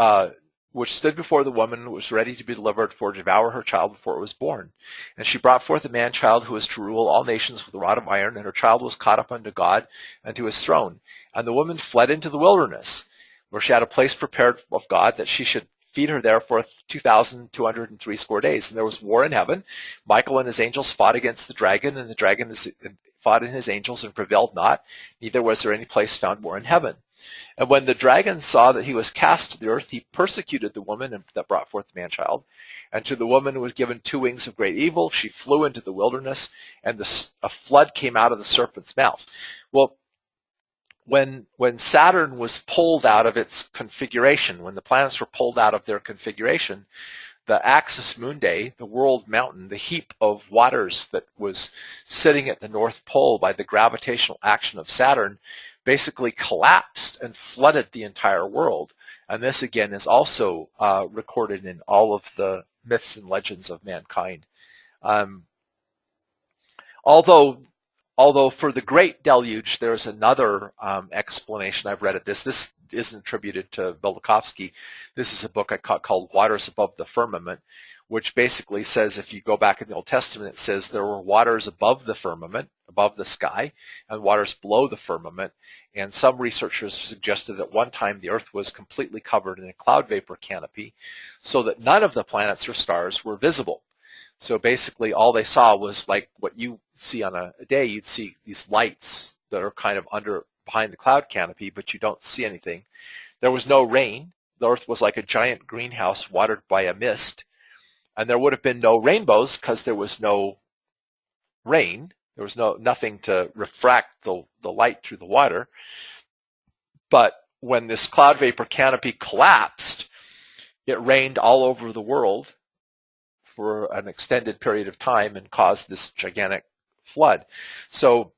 stood before the woman, was ready to be delivered for to devour her child before it was born. And she brought forth a man-child who was to rule all nations with a rod of iron, and her child was caught up unto God and to his throne. And the woman fled into the wilderness, where she had a place prepared of God, that she should feed her there for 2,260 days. And there was war in heaven. Michael and his angels fought against the dragon, and the dragon fought in his angels and prevailed not. Neither was there any place found more in heaven. And when the dragon saw that he was cast to the earth, he persecuted the woman that brought forth the man-child. And to the woman was given 2 wings of great evil. She flew into the wilderness, and a flood came out of the serpent's mouth. Well, when Saturn was pulled out of its configuration, when the planets were pulled out of their configuration, the axis mundi, the world mountain, the heap of waters that was sitting at the North Pole by the gravitational action of Saturn, basically collapsed and flooded the entire world. And this, again, is also recorded in all of the myths and legends of mankind. Although for the Great Deluge, there's another explanation. I've read it. This isn't attributed to Velikovsky. This is a book I called Waters Above the Firmament, which basically says, if you go back in the Old Testament, it says there were waters above the firmament, above the sky, and waters below the firmament. And some researchers suggested that one time the Earth was completely covered in a cloud vapor canopy, so that none of the planets or stars were visible. So basically all they saw was like what you see on a day. You'd see these lights that are kind of behind the cloud canopy, but you don't see anything. There was no rain. The Earth was like a giant greenhouse watered by a mist. And there would have been no rainbows because there was no rain. There was nothing to refract the light through the water. But when this cloud vapor canopy collapsed, it rained all over the world, for an extended period of time and caused this gigantic flood. So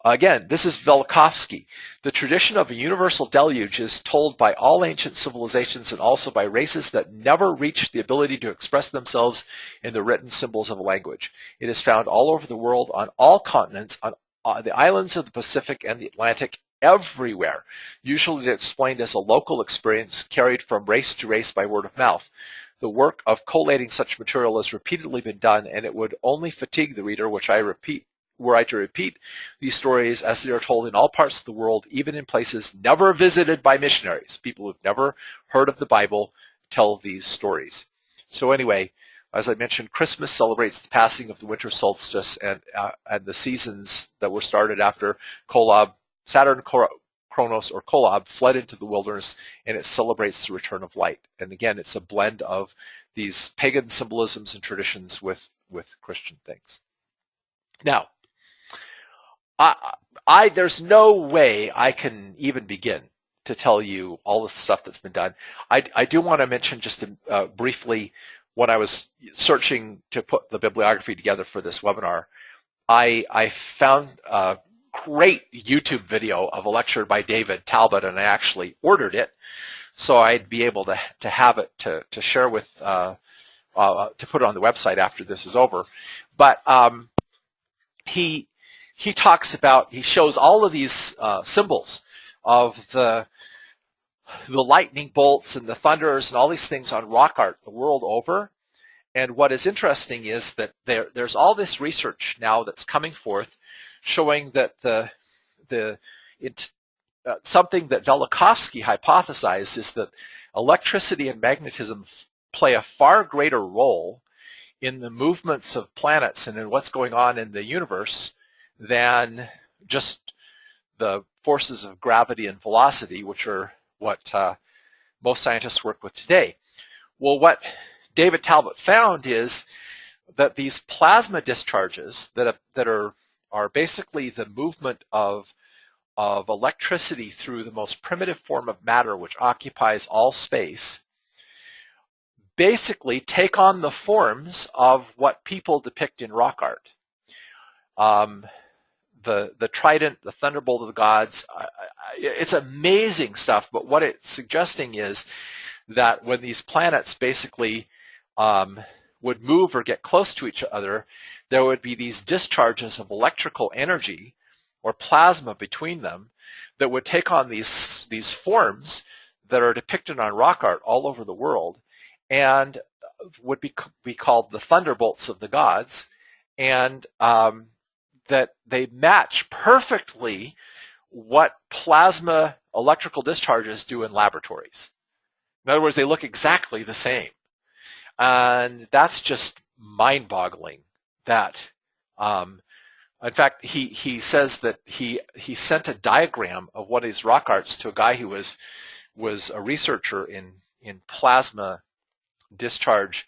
again, this is Velikovsky. The tradition of a universal deluge is told by all ancient civilizations and also by races that never reached the ability to express themselves in the written symbols of a language. It is found all over the world, on all continents, on the islands of the Pacific and the Atlantic, everywhere, usually explained as a local experience carried from race to race by word of mouth. The work of collating such material has repeatedly been done, and it would only fatigue the reader, were I to repeat these stories as they are told in all parts of the world, even in places never visited by missionaries. People who've never heard of the Bible tell these stories. So anyway, as I mentioned, Christmas celebrates the passing of the winter solstice and the seasons that were started after Saturn, Kronos, or Kolob fled into the wilderness, and it celebrates the return of light. And again, it's a blend of these pagan symbolisms and traditions with Christian things. Now, there's no way I can even begin to tell you all the stuff that's been done. I do want to mention just briefly, when I was searching to put the bibliography together for this webinar, I found a great YouTube video of a lecture by David Talbot, and I actually ordered it so I'd be able to have it to share with, to put it on the website after this is over. But he talks about, he shows all of these symbols of the lightning bolts and the thunders and all these things on rock art the world over. And what is interesting is that there's all this research now that's coming forth showing that something that Velikovsky hypothesized is that electricity and magnetism play a far greater role in the movements of planets and in what's going on in the universe than just the forces of gravity and velocity, which are what most scientists work with today. Well, what David Talbot found is that these plasma discharges that are basically the movement of electricity through the most primitive form of matter, which occupies all space, basically take on the forms of what people depict in rock art. The trident, the thunderbolt of the gods, it's amazing stuff, but what it's suggesting is that when these planets basically would move or get close to each other, there would be these discharges of electrical energy or plasma between them that would take on these forms that are depicted on rock art all over the world and would be called the thunderbolts of the gods, and that they match perfectly what plasma electrical discharges do in laboratories. In other words, they look exactly the same. And that's just mind-boggling. That, in fact, he says that he sent a diagram of one of these rock arts to a guy who was a researcher in plasma discharge,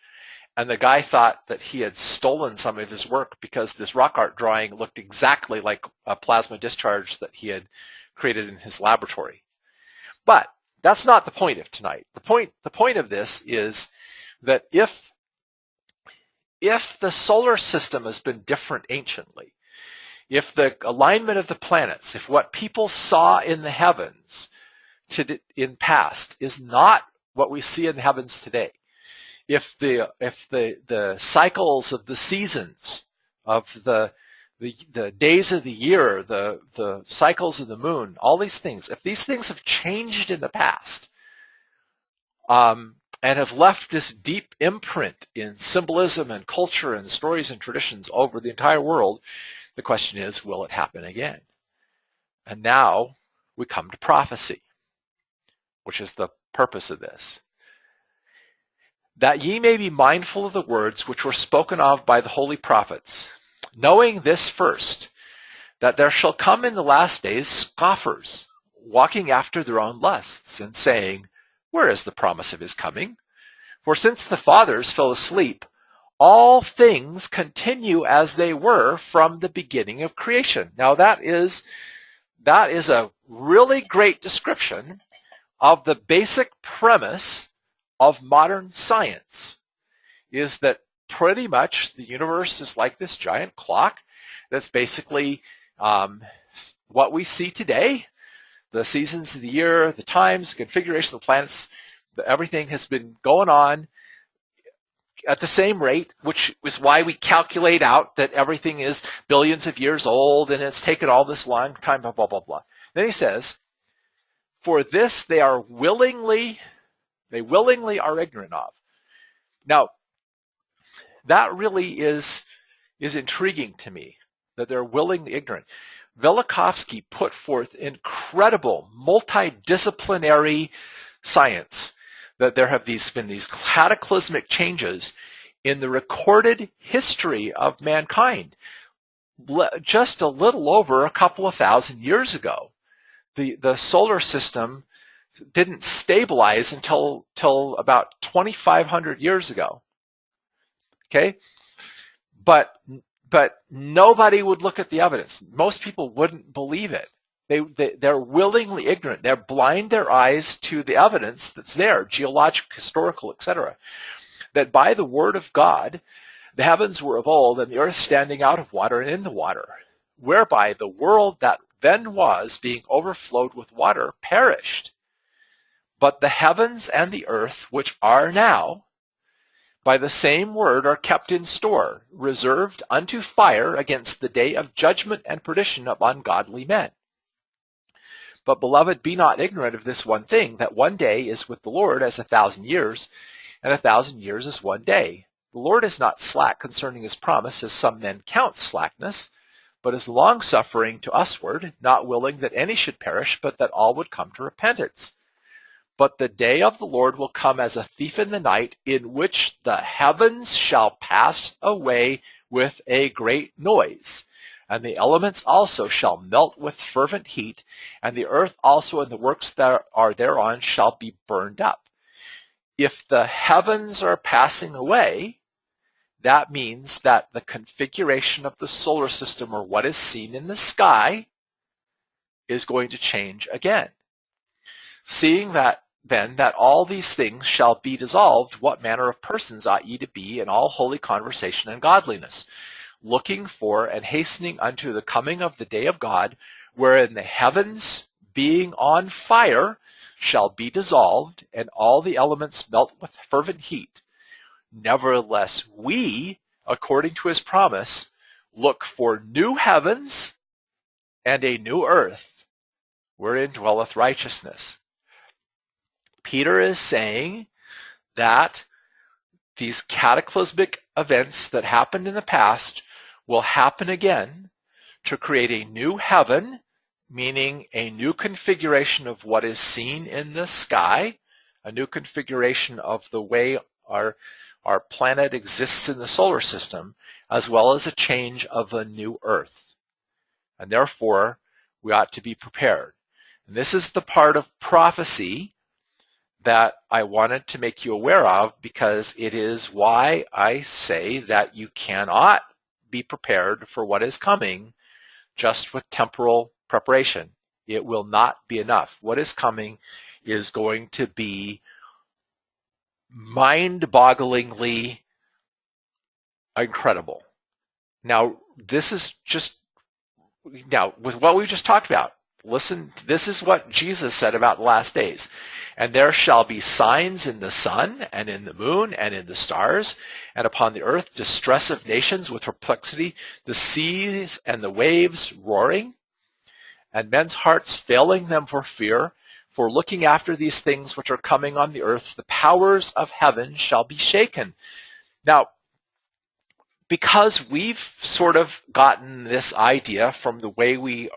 and the guy thought that he had stolen some of his work because this rock art drawing looked exactly like a plasma discharge that he had created in his laboratory. But that's not the point of tonight. The point of this is that if the solar system has been different anciently, if the alignment of the planets, if what people saw in the heavens in past is not what we see in the heavens today, if the cycles of the seasons, of the days of the year, the cycles of the moon, all these things, if these things have changed in the past, and have left this deep imprint in symbolism and culture and stories and traditions over the entire world, the question is, will it happen again? And now we come to prophecy, which is the purpose of this. That ye may be mindful of the words which were spoken of by the holy prophets, knowing this first, that there shall come in the last days scoffers, walking after their own lusts, and saying, where is the promise of his coming? For since the fathers fell asleep, all things continue as they were from the beginning of creation. Now that is a really great description of the basic premise of modern science, is that pretty much the universe is like this giant clock that's basically what we see today. The seasons of the year, the times, the configuration of the planets, everything has been going on at the same rate, which is why we calculate out that everything is billions of years old and it's taken all this long time, blah, blah, blah, blah. Then he says, for this they willingly are ignorant of. Now, that really is intriguing to me, that they're willingly ignorant. Velikovsky put forth incredible multidisciplinary science, that there have been these cataclysmic changes in the recorded history of mankind just a little over a couple of thousand years ago. The solar system didn't stabilize until about 2,500 years ago. Okay? But nobody would look at the evidence. Most people wouldn't believe it. They're willingly ignorant. They're blind their eyes to the evidence that's there, geologic, historical, etc. That by the word of God, the heavens were of old, and the earth standing out of water and in the water, whereby the world that then was, being overflowed with water, perished. But the heavens and the earth, which are now, by the same word are kept in store, reserved unto fire against the day of judgment and perdition of ungodly men. But, beloved, be not ignorant of this one thing, that one day is with the Lord as 1,000 years, and 1,000 years is one day. The Lord is not slack concerning his promise, as some men count slackness, but is longsuffering to usward, not willing that any should perish, but that all would come to repentance. But the day of the Lord will come as a thief in the night, in which the heavens shall pass away with a great noise, and the elements also shall melt with fervent heat, and the earth also and the works that are thereon shall be burned up. If the heavens are passing away, that means that the configuration of the solar system, or what is seen in the sky, is going to change again. Seeing that then that all these things shall be dissolved, what manner of persons ought ye to be in all holy conversation and godliness, looking for and hastening unto the coming of the day of God, wherein the heavens being on fire shall be dissolved, and all the elements melt with fervent heat. Nevertheless, we, according to his promise, look for new heavens and a new earth, wherein dwelleth righteousness. Peter is saying that these cataclysmic events that happened in the past will happen again to create a new heaven, meaning a new configuration of what is seen in the sky, a new configuration of the way our planet exists in the solar system, as well as a change of a new earth. And therefore, we ought to be prepared. And this is the part of prophecy that I wanted to make you aware of, because it is why I say that you cannot be prepared for what is coming just with temporal preparation. It will not be enough. What is coming is going to be mind-bogglingly incredible. Now, this is just, now, with what we just talked about, listen, this is what Jesus said about the last days. And there shall be signs in the sun, and in the moon, and in the stars, and upon the earth distress of nations with perplexity, the seas and the waves roaring, and men's hearts failing them for fear. For looking after these things which are coming on the earth, the powers of heaven shall be shaken. Now, because we've sort of gotten this idea from the way we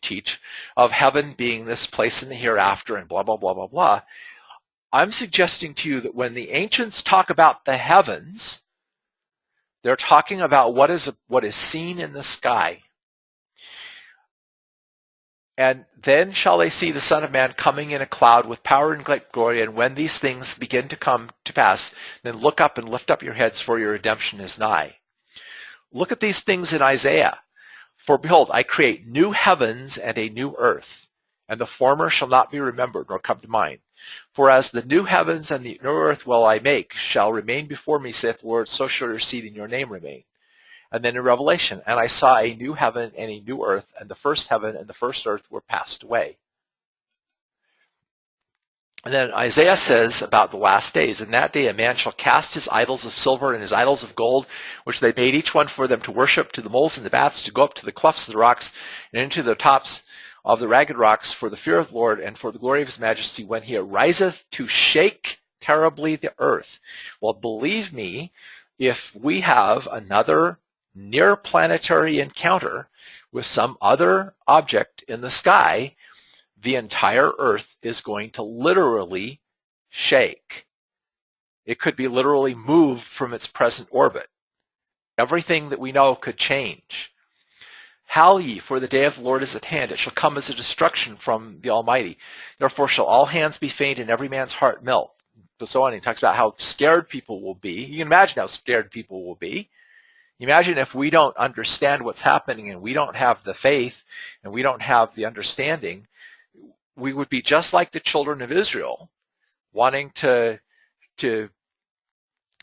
teach of heaven being this place in the hereafter and blah, blah, blah, blah, blah, I'm suggesting to you that when the ancients talk about the heavens, they're talking about what is seen in the sky. And then shall they see the Son of Man coming in a cloud with power and great glory, and when these things begin to come to pass, then look up and lift up your heads, for your redemption is nigh. Look at these things in Isaiah. For behold, I create new heavens and a new earth, and the former shall not be remembered nor come to mind. For as the new heavens and the new earth will I make shall remain before me, saith the Lord, so shall your seed and your name remain. And then in Revelation, and I saw a new heaven and a new earth, and the first heaven and the first earth were passed away. And then Isaiah says about the last days, in that day a man shall cast his idols of silver and his idols of gold, which they made each one for them to worship, to the moles and the bats, to go up to the clefts of the rocks, and into the tops of the ragged rocks, for the fear of the Lord and for the glory of his majesty, when he ariseth to shake terribly the earth. Well, believe me, if we have another near planetary encounter with some other object in the sky, the entire earth is going to literally shake. It could be literally moved from its present orbit. Everything that we know could change. Howl ye, for the day of the Lord is at hand. It shall come as a destruction from the Almighty. Therefore shall all hands be faint and every man's heart melt. So on. He talks about how scared people will be. You can imagine how scared people will be. Imagine if we don't understand what's happening and we don't have the faith and we don't have the understanding. We would be just like the children of Israel, wanting to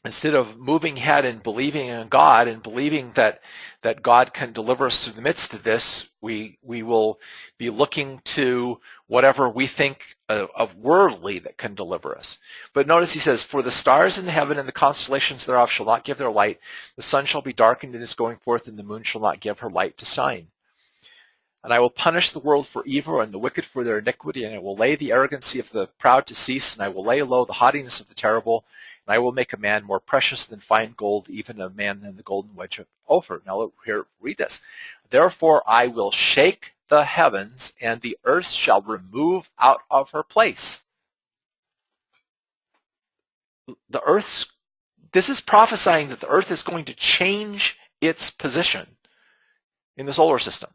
instead of moving ahead and believing in God and believing that God can deliver us through the midst of this, we will be looking to whatever we think of worldly that can deliver us. But notice he says, for the stars in the heaven and the constellations thereof shall not give their light. The sun shall be darkened in his going forth, and the moon shall not give her light to shine. And I will punish the world for evil and the wicked for their iniquity, and I will lay the arrogancy of the proud to cease, and I will lay low the haughtiness of the terrible, and I will make a man more precious than fine gold, even a man than the golden wedge of Ophir. Now look here, read this. Therefore I will shake the heavens, and the earth shall remove out of her place. This is prophesying that the earth is going to change its position in the solar system.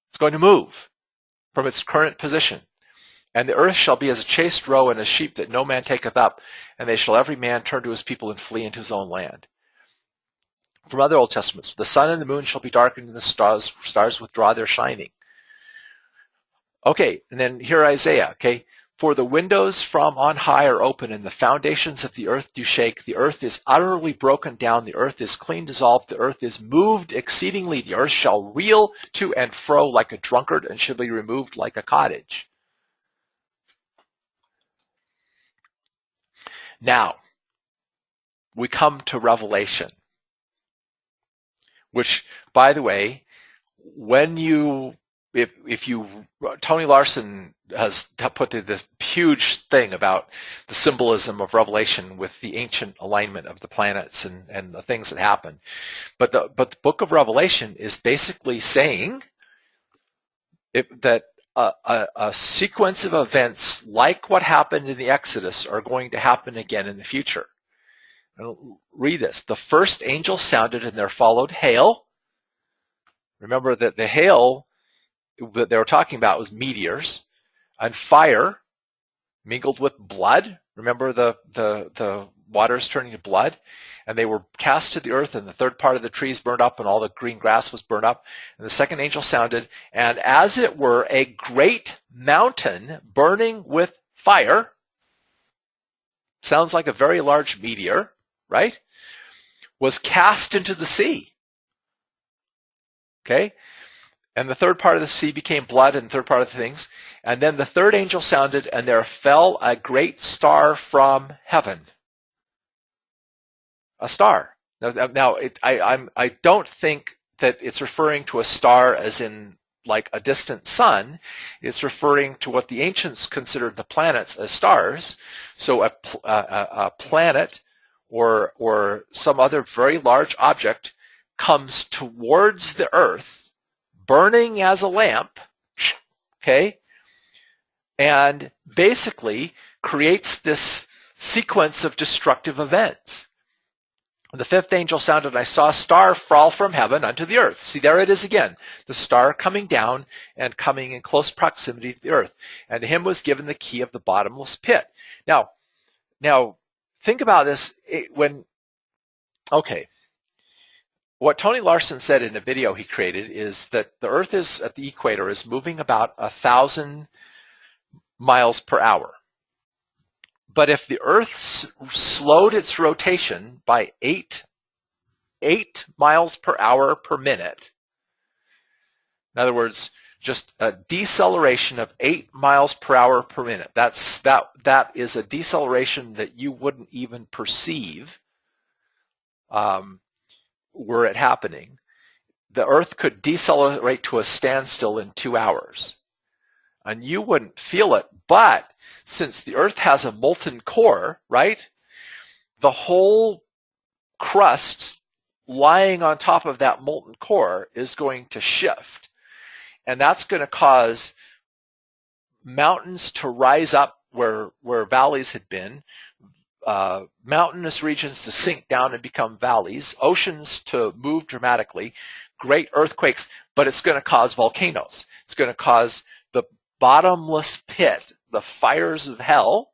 It's going to move from its current position. And the earth shall be as a chaste roe and a sheep that no man taketh up, and they shall every man turn to his people and flee into his own land. From other Old Testaments, the sun and the moon shall be darkened, and the stars withdraw their shining. Okay, and then here Isaiah, okay. For the windows from on high are open, and the foundations of the earth do shake. The earth is utterly broken down. The earth is clean dissolved. The earth is moved exceedingly. The earth shall reel to and fro like a drunkard, and shall be removed like a cottage. Now, we come to Revelation, which, by the way, Tony Larsen has put this huge thing about the symbolism of Revelation with the ancient alignment of the planets and the things that happen. But the book of Revelation is basically saying that a sequence of events like what happened in the Exodus are going to happen again in the future. Now, read this. The first angel sounded, and there followed hail. Remember that the hail that they were talking about was meteors, and fire mingled with blood. Remember the waters turning to blood, and they were cast to the earth, and the third part of the trees burned up, and all the green grass was burned up. And the second angel sounded, and as it were a great mountain burning with fire, sounds like a very large meteor, right, was cast into the sea. Okay? And the third part of the sea became blood, and the third part of the things. And then the third angel sounded, and there fell a great star from heaven. A star. Now I don't think that it's referring to a star as in like a distant sun. It's referring to what the ancients considered the planets as stars. So a planet or some other very large object comes towards the earth, burning as a lamp, okay, and basically creates this sequence of destructive events. The fifth angel sounded, and I saw a star fall from heaven unto the earth. See, there it is again, the star coming down and coming in close proximity to the earth. And to him was given the key of the bottomless pit. Now think about this. What Tony Larsen said in a video he created is that the earth is at the equator is moving about 1,000 miles per hour. But if the Earth slowed its rotation by 8 miles per hour per minute, in other words, just a deceleration of 8 miles per hour per minute. That is a deceleration that you wouldn't even perceive were it happening. The Earth could decelerate to a standstill in 2 hours. And you wouldn't feel it, but since the Earth has a molten core, right, the whole crust lying on top of that molten core is going to shift. And that's going to cause mountains to rise up where valleys had been, mountainous regions to sink down and become valleys, oceans to move dramatically, great earthquakes, but it's going to cause volcanoes. It's going to cause the bottomless pit, the fires of hell,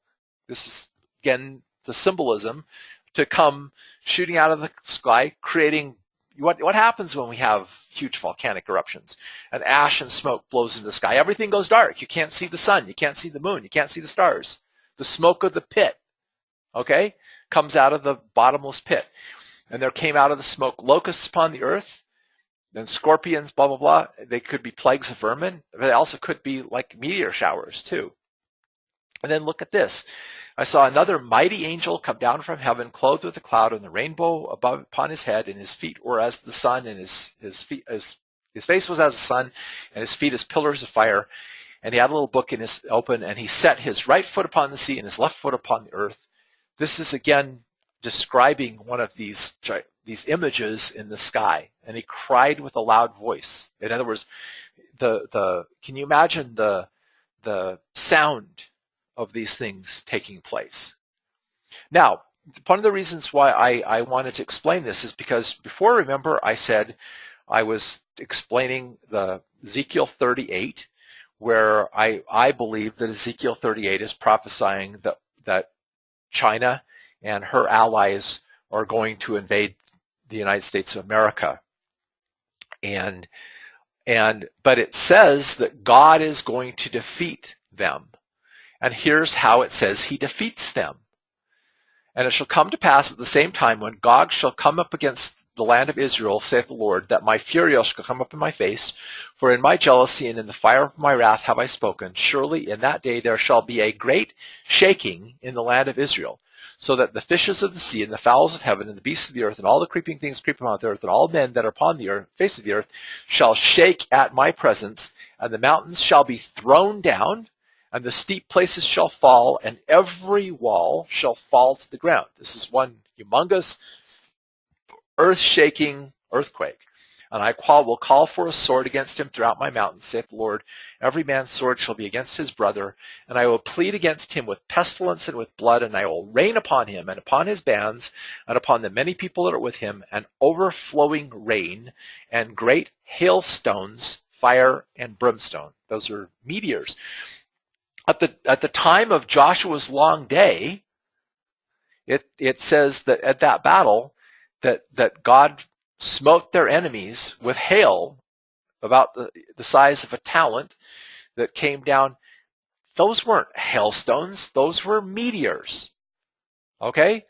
this is, again, the symbolism, to come shooting out of the sky, creating what happens when we have huge volcanic eruptions? And ash and smoke blows into the sky. Everything goes dark. You can't see the sun. You can't see the moon. You can't see the stars. The smoke of the pit, okay, comes out of the bottomless pit. And there came out of the smoke locusts upon the earth, and scorpions, blah, blah, blah. They could be plagues of vermin. But they also could be like meteor showers, too. And then look at this. I saw another mighty angel come down from heaven, clothed with a cloud, and the rainbow above upon his head, and his feet were as the sun, and his face was as the sun, and his feet as pillars of fire. And he had a little book in his open, and he set his right foot upon the sea and his left foot upon the earth. This is again describing one of these images in the sky. And he cried with a loud voice. In other words, can you imagine the sound of these things taking place? Now, one of the reasons why I wanted to explain this is because before, remember, I said I was explaining the Ezekiel 38, where I believe that Ezekiel 38 is prophesying that China and her allies are going to invade the United States of America. But it says that God is going to defeat them. And here's how it says he defeats them. And it shall come to pass at the same time, when Gog shall come up against the land of Israel, saith the Lord, that my fury shall come up in my face, for in my jealousy and in the fire of my wrath have I spoken. Surely in that day there shall be a great shaking in the land of Israel, so that the fishes of the sea and the fowls of heaven and the beasts of the earth and all the creeping things creeping upon the earth and all men that are upon the earth, face of the earth shall shake at my presence, and the mountains shall be thrown down, and the steep places shall fall, and every wall shall fall to the ground. This is one humongous earth-shaking earthquake. And I will call for a sword against him throughout my mountains, saith the Lord. Every man's sword shall be against his brother, and I will plead against him with pestilence and with blood, and I will rain upon him and upon his bands and upon the many people that are with him an overflowing rain and great hailstones, fire and brimstone. Those are meteors. At the time of Joshua's long day, it says that at that battle that God smote their enemies with hail about the size of a talent that came down. Those weren't hailstones. Those were meteors. Okay?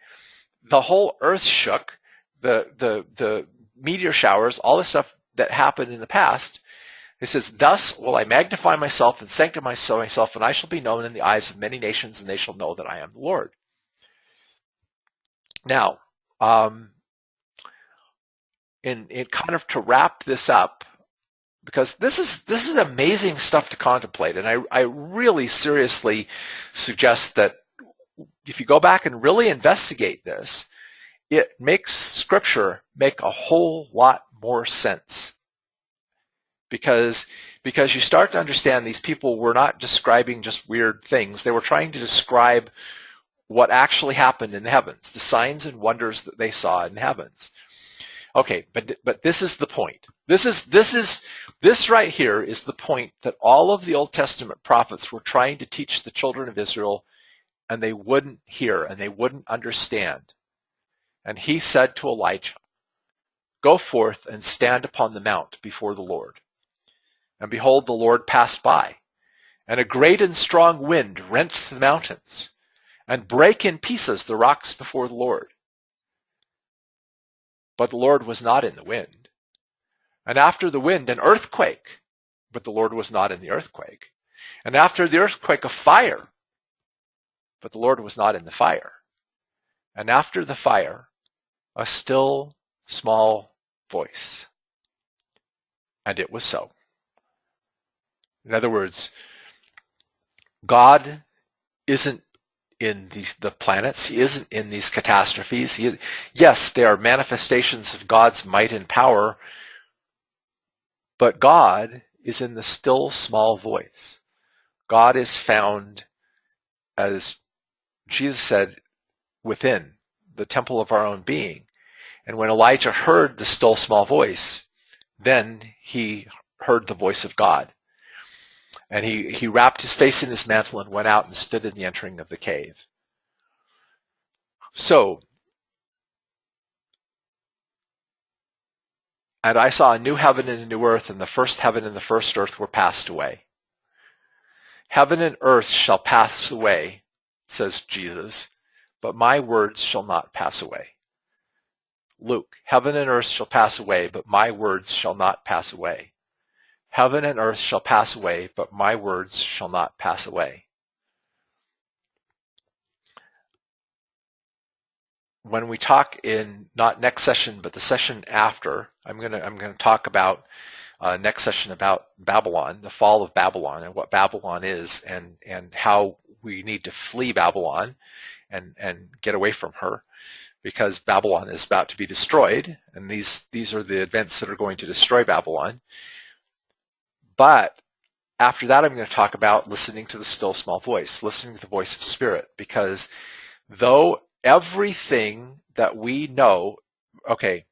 The whole earth shook. The meteor showers, all the stuff that happened in the past. It says, thus will I magnify myself and sanctify myself, and I shall be known in the eyes of many nations, and they shall know that I am the Lord. Now, in kind of to wrap this up, because this is amazing stuff to contemplate, and I really seriously suggest that if you go back and really investigate this, it makes Scripture make a whole lot more sense. Because you start to understand these people were not describing just weird things. They were trying to describe what actually happened in the heavens, the signs and wonders that they saw in the heavens. Okay, but this is the point. This right here is the point that all of the Old Testament prophets were trying to teach the children of Israel, and they wouldn't hear and they wouldn't understand. And he said to Elijah, "Go forth and stand upon the mount before the Lord." And behold, the Lord passed by, and a great and strong wind rent the mountains, and break in pieces the rocks before the Lord. But the Lord was not in the wind. And after the wind, an earthquake, but the Lord was not in the earthquake. And after the earthquake, a fire, but the Lord was not in the fire. And after the fire, a still small voice. And it was so. In other words, God isn't in the planets. He isn't in these catastrophes. Yes, they are manifestations of God's might and power, but God is in the still small voice. God is found, as Jesus said, within the temple of our own being. And when Elijah heard the still small voice, then he heard the voice of God. And he wrapped his face in his mantle and went out and stood in the entering of the cave. So, and I saw a new heaven and a new earth, and the first heaven and the first earth were passed away. Heaven and earth shall pass away, says Jesus, but my words shall not pass away. Luke, heaven and earth shall pass away, but my words shall not pass away. Heaven and earth shall pass away, but my words shall not pass away. When we talk in not next session, but the session after, I'm going to talk about next session about Babylon, the fall of Babylon, and what Babylon is, and how we need to flee Babylon and get away from her, because Babylon is about to be destroyed, and these are the events that are going to destroy Babylon. But after that, I'm going to talk about listening to the still small voice, listening to the voice of Spirit, because though everything that we know, okay,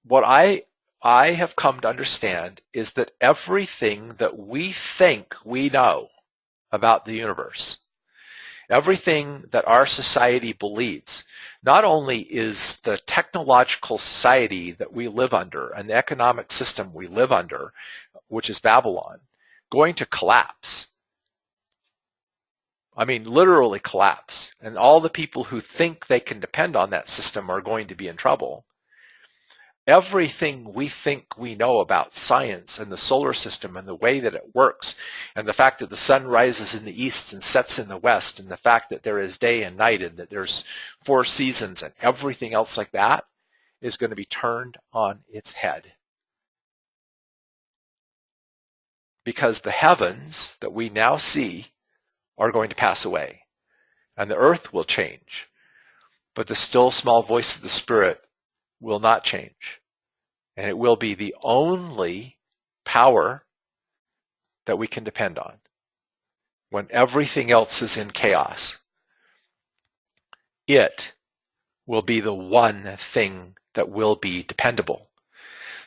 what I have come to understand is that everything that we think we know about the universe, everything that our society believes, not only is the technological society that we live under and the economic system we live under, which is Babylon, going to collapse. I mean, literally collapse. And all the people who think they can depend on that system are going to be in trouble. Everything we think we know about science and the solar system and the way that it works, and the fact that the sun rises in the east and sets in the west, and the fact that there is day and night and that there's 4 seasons and everything else like that, is going to be turned on its head. Because the heavens that we now see are going to pass away, and the earth will change, but the still small voice of the Spirit will not change, and it will be the only power that we can depend on when everything else is in chaos. It will be the one thing that will be dependable.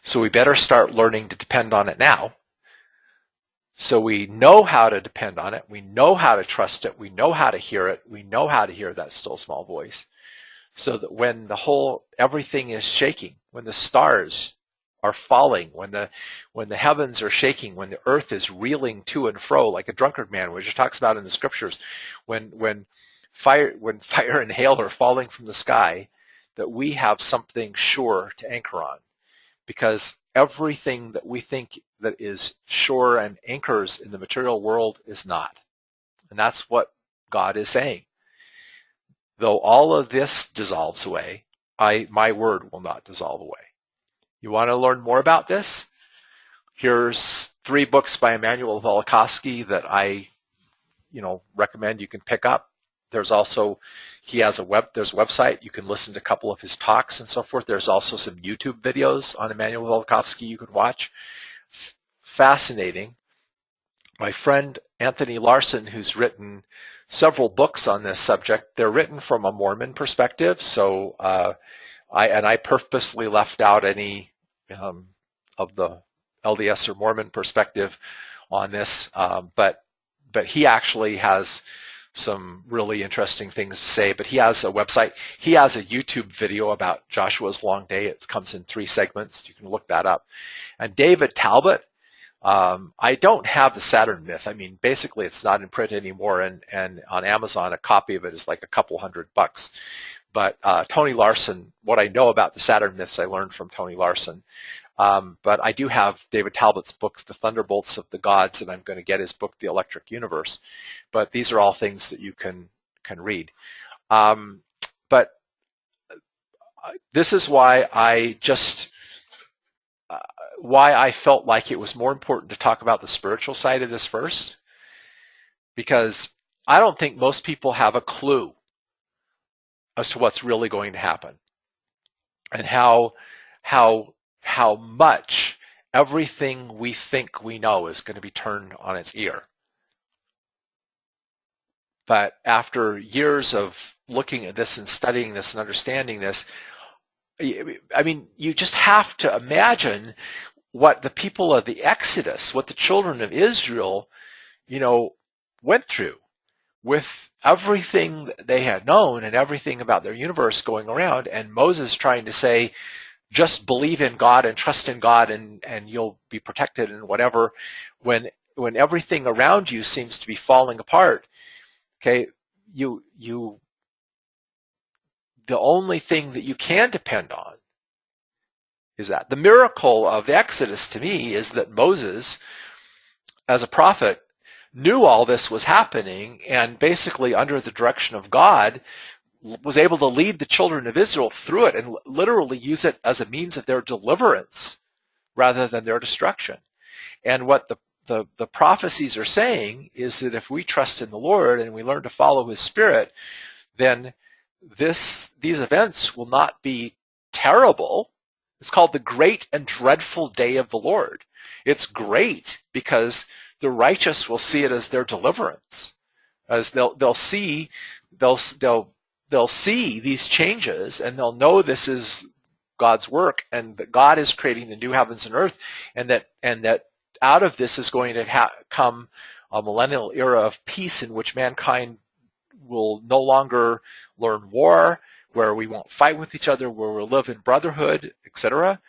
So we better start learning to depend on it now, so we know how to depend on it, we know how to trust it, we know how to hear it, we know how to hear that still small voice, so that when everything is shaking, when the stars are falling, when the heavens are shaking, when the earth is reeling to and fro like a drunkard man, which it talks about in the scriptures, when fire and hail are falling from the sky, that we have something sure to anchor on. Because everything that we think that is sure and anchors in the material world is not. And that's what God is saying. Though all of this dissolves away, my word will not dissolve away. You want to learn more about this? Here's 3 books by Immanuel Velikovsky that I recommend you can pick up. There's also, there's a website. You can listen to a couple of his talks and so forth. There's also some YouTube videos on Immanuel Velikovsky you could watch. Fascinating. My friend Anthony Larsen, who's written several books on this subject, they're written from a Mormon perspective, so I purposely left out any of the LDS or Mormon perspective on this, but he actually has some really interesting things to say. But he has a website. He has a YouTube video about Joshua's long day. It comes in 3 segments. You can look that up. And David Talbot, I don't have the Saturn Myth. I mean, basically it's not in print anymore, and on Amazon a copy of it is like a couple $100. But Tony Larsen, what I know about the Saturn Myths I learned from Tony Larsen. But I do have David Talbot's books, The Thunderbolts of the Gods, and I'm going to get his book, The Electric Universe. But these are all things that you can read. But this is why I felt like it was more important to talk about the spiritual side of this first, because I don't think most people have a clue as to what's really going to happen and how much everything we think we know is going to be turned on its ear. But after years of looking at this and studying this and understanding this, I mean, you just have to imagine what the people of the Exodus, what the children of Israel, went through with everything that they had known and everything about their universe going around, and Moses trying to say, just believe in God and trust in God and you'll be protected and whatever, when everything around you seems to be falling apart. Okay, the only thing that you can depend on is that. The miracle of the Exodus to me is that Moses, as a prophet, knew all this was happening and basically under the direction of God was able to lead the children of Israel through it and literally use it as a means of their deliverance rather than their destruction. And what the prophecies are saying is that if we trust in the Lord and we learn to follow His Spirit, then these events will not be terrible. It's called the great and dreadful day of the Lord. It's great because the righteous will see it as their deliverance, as they'll see these changes and they'll know this is God's work and that God is creating the new heavens and earth, and that out of this is going to come a millennial era of peace in which mankind will no longer learn war, where we won't fight with each other, where we'll live in brotherhood, etc.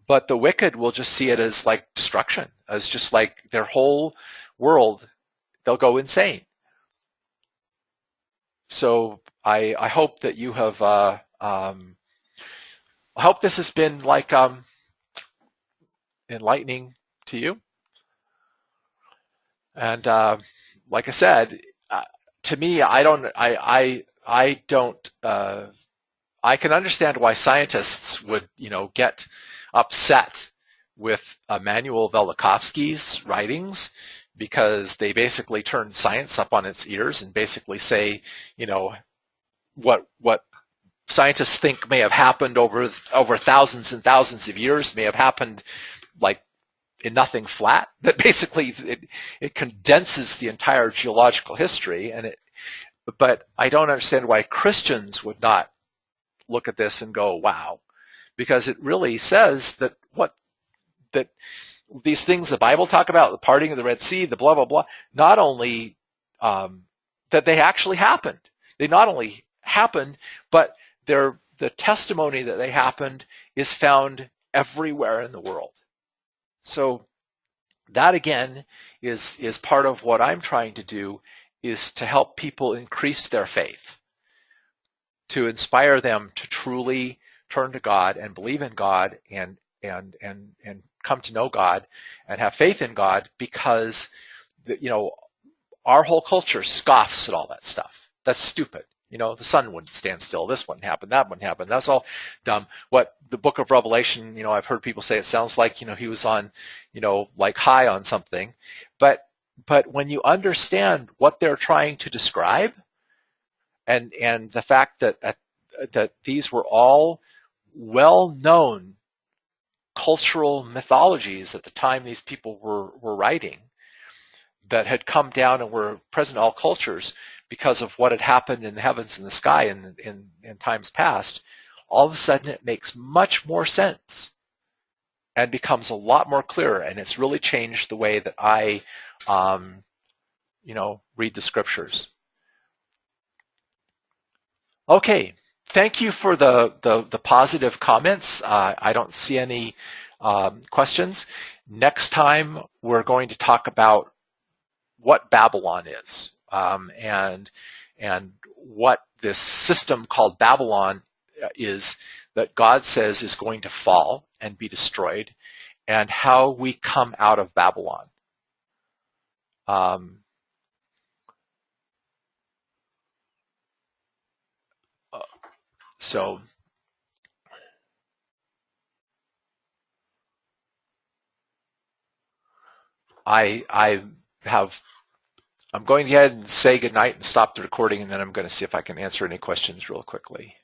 But the wicked will just see it as like destruction, as just like their whole world, they'll go insane. So I hope that you have, I hope this has been like enlightening to you. And like I said, to me, I can understand why scientists would, get upset with Immanuel Velikovsky's writings, because they basically turn science up on its ears and basically say, what scientists think may have happened over thousands and thousands of years may have happened like in nothing flat. That basically it condenses the entire geological history, but I don't understand why Christians would not look at this and go, wow, because it really says that these things the Bible talk about, the parting of the Red Sea, the blah, blah, blah, not only that they actually happened. They not only happened, but the testimony that they happened is found everywhere in the world. So that, again, is part of what I'm trying to do, is to help people increase their faith, to inspire them to truly turn to God and believe in God and come to know God and have faith in God, because our whole culture scoffs at all that stuff. That's stupid. The sun wouldn't stand still. This wouldn't happen. That wouldn't happen. That's all dumb. What the book of Revelation, I've heard people say it sounds like, he was on, like high on something. But when you understand what they're trying to describe, and the fact that these were all well-known cultural mythologies at the time these people were writing, that had come down and were present in all cultures because of what had happened in the heavens and the sky in times past, all of a sudden it makes much more sense and becomes a lot more clearer, and it's really changed the way that I read the scriptures. Okay, thank you for the positive comments. I don't see any questions. Next time, we're going to talk about what Babylon is, and what this system called Babylon is that God says is going to fall and be destroyed, and how we come out of Babylon. So I'm going ahead and say goodnight and stop the recording, and then I'm going to see if I can answer any questions real quickly.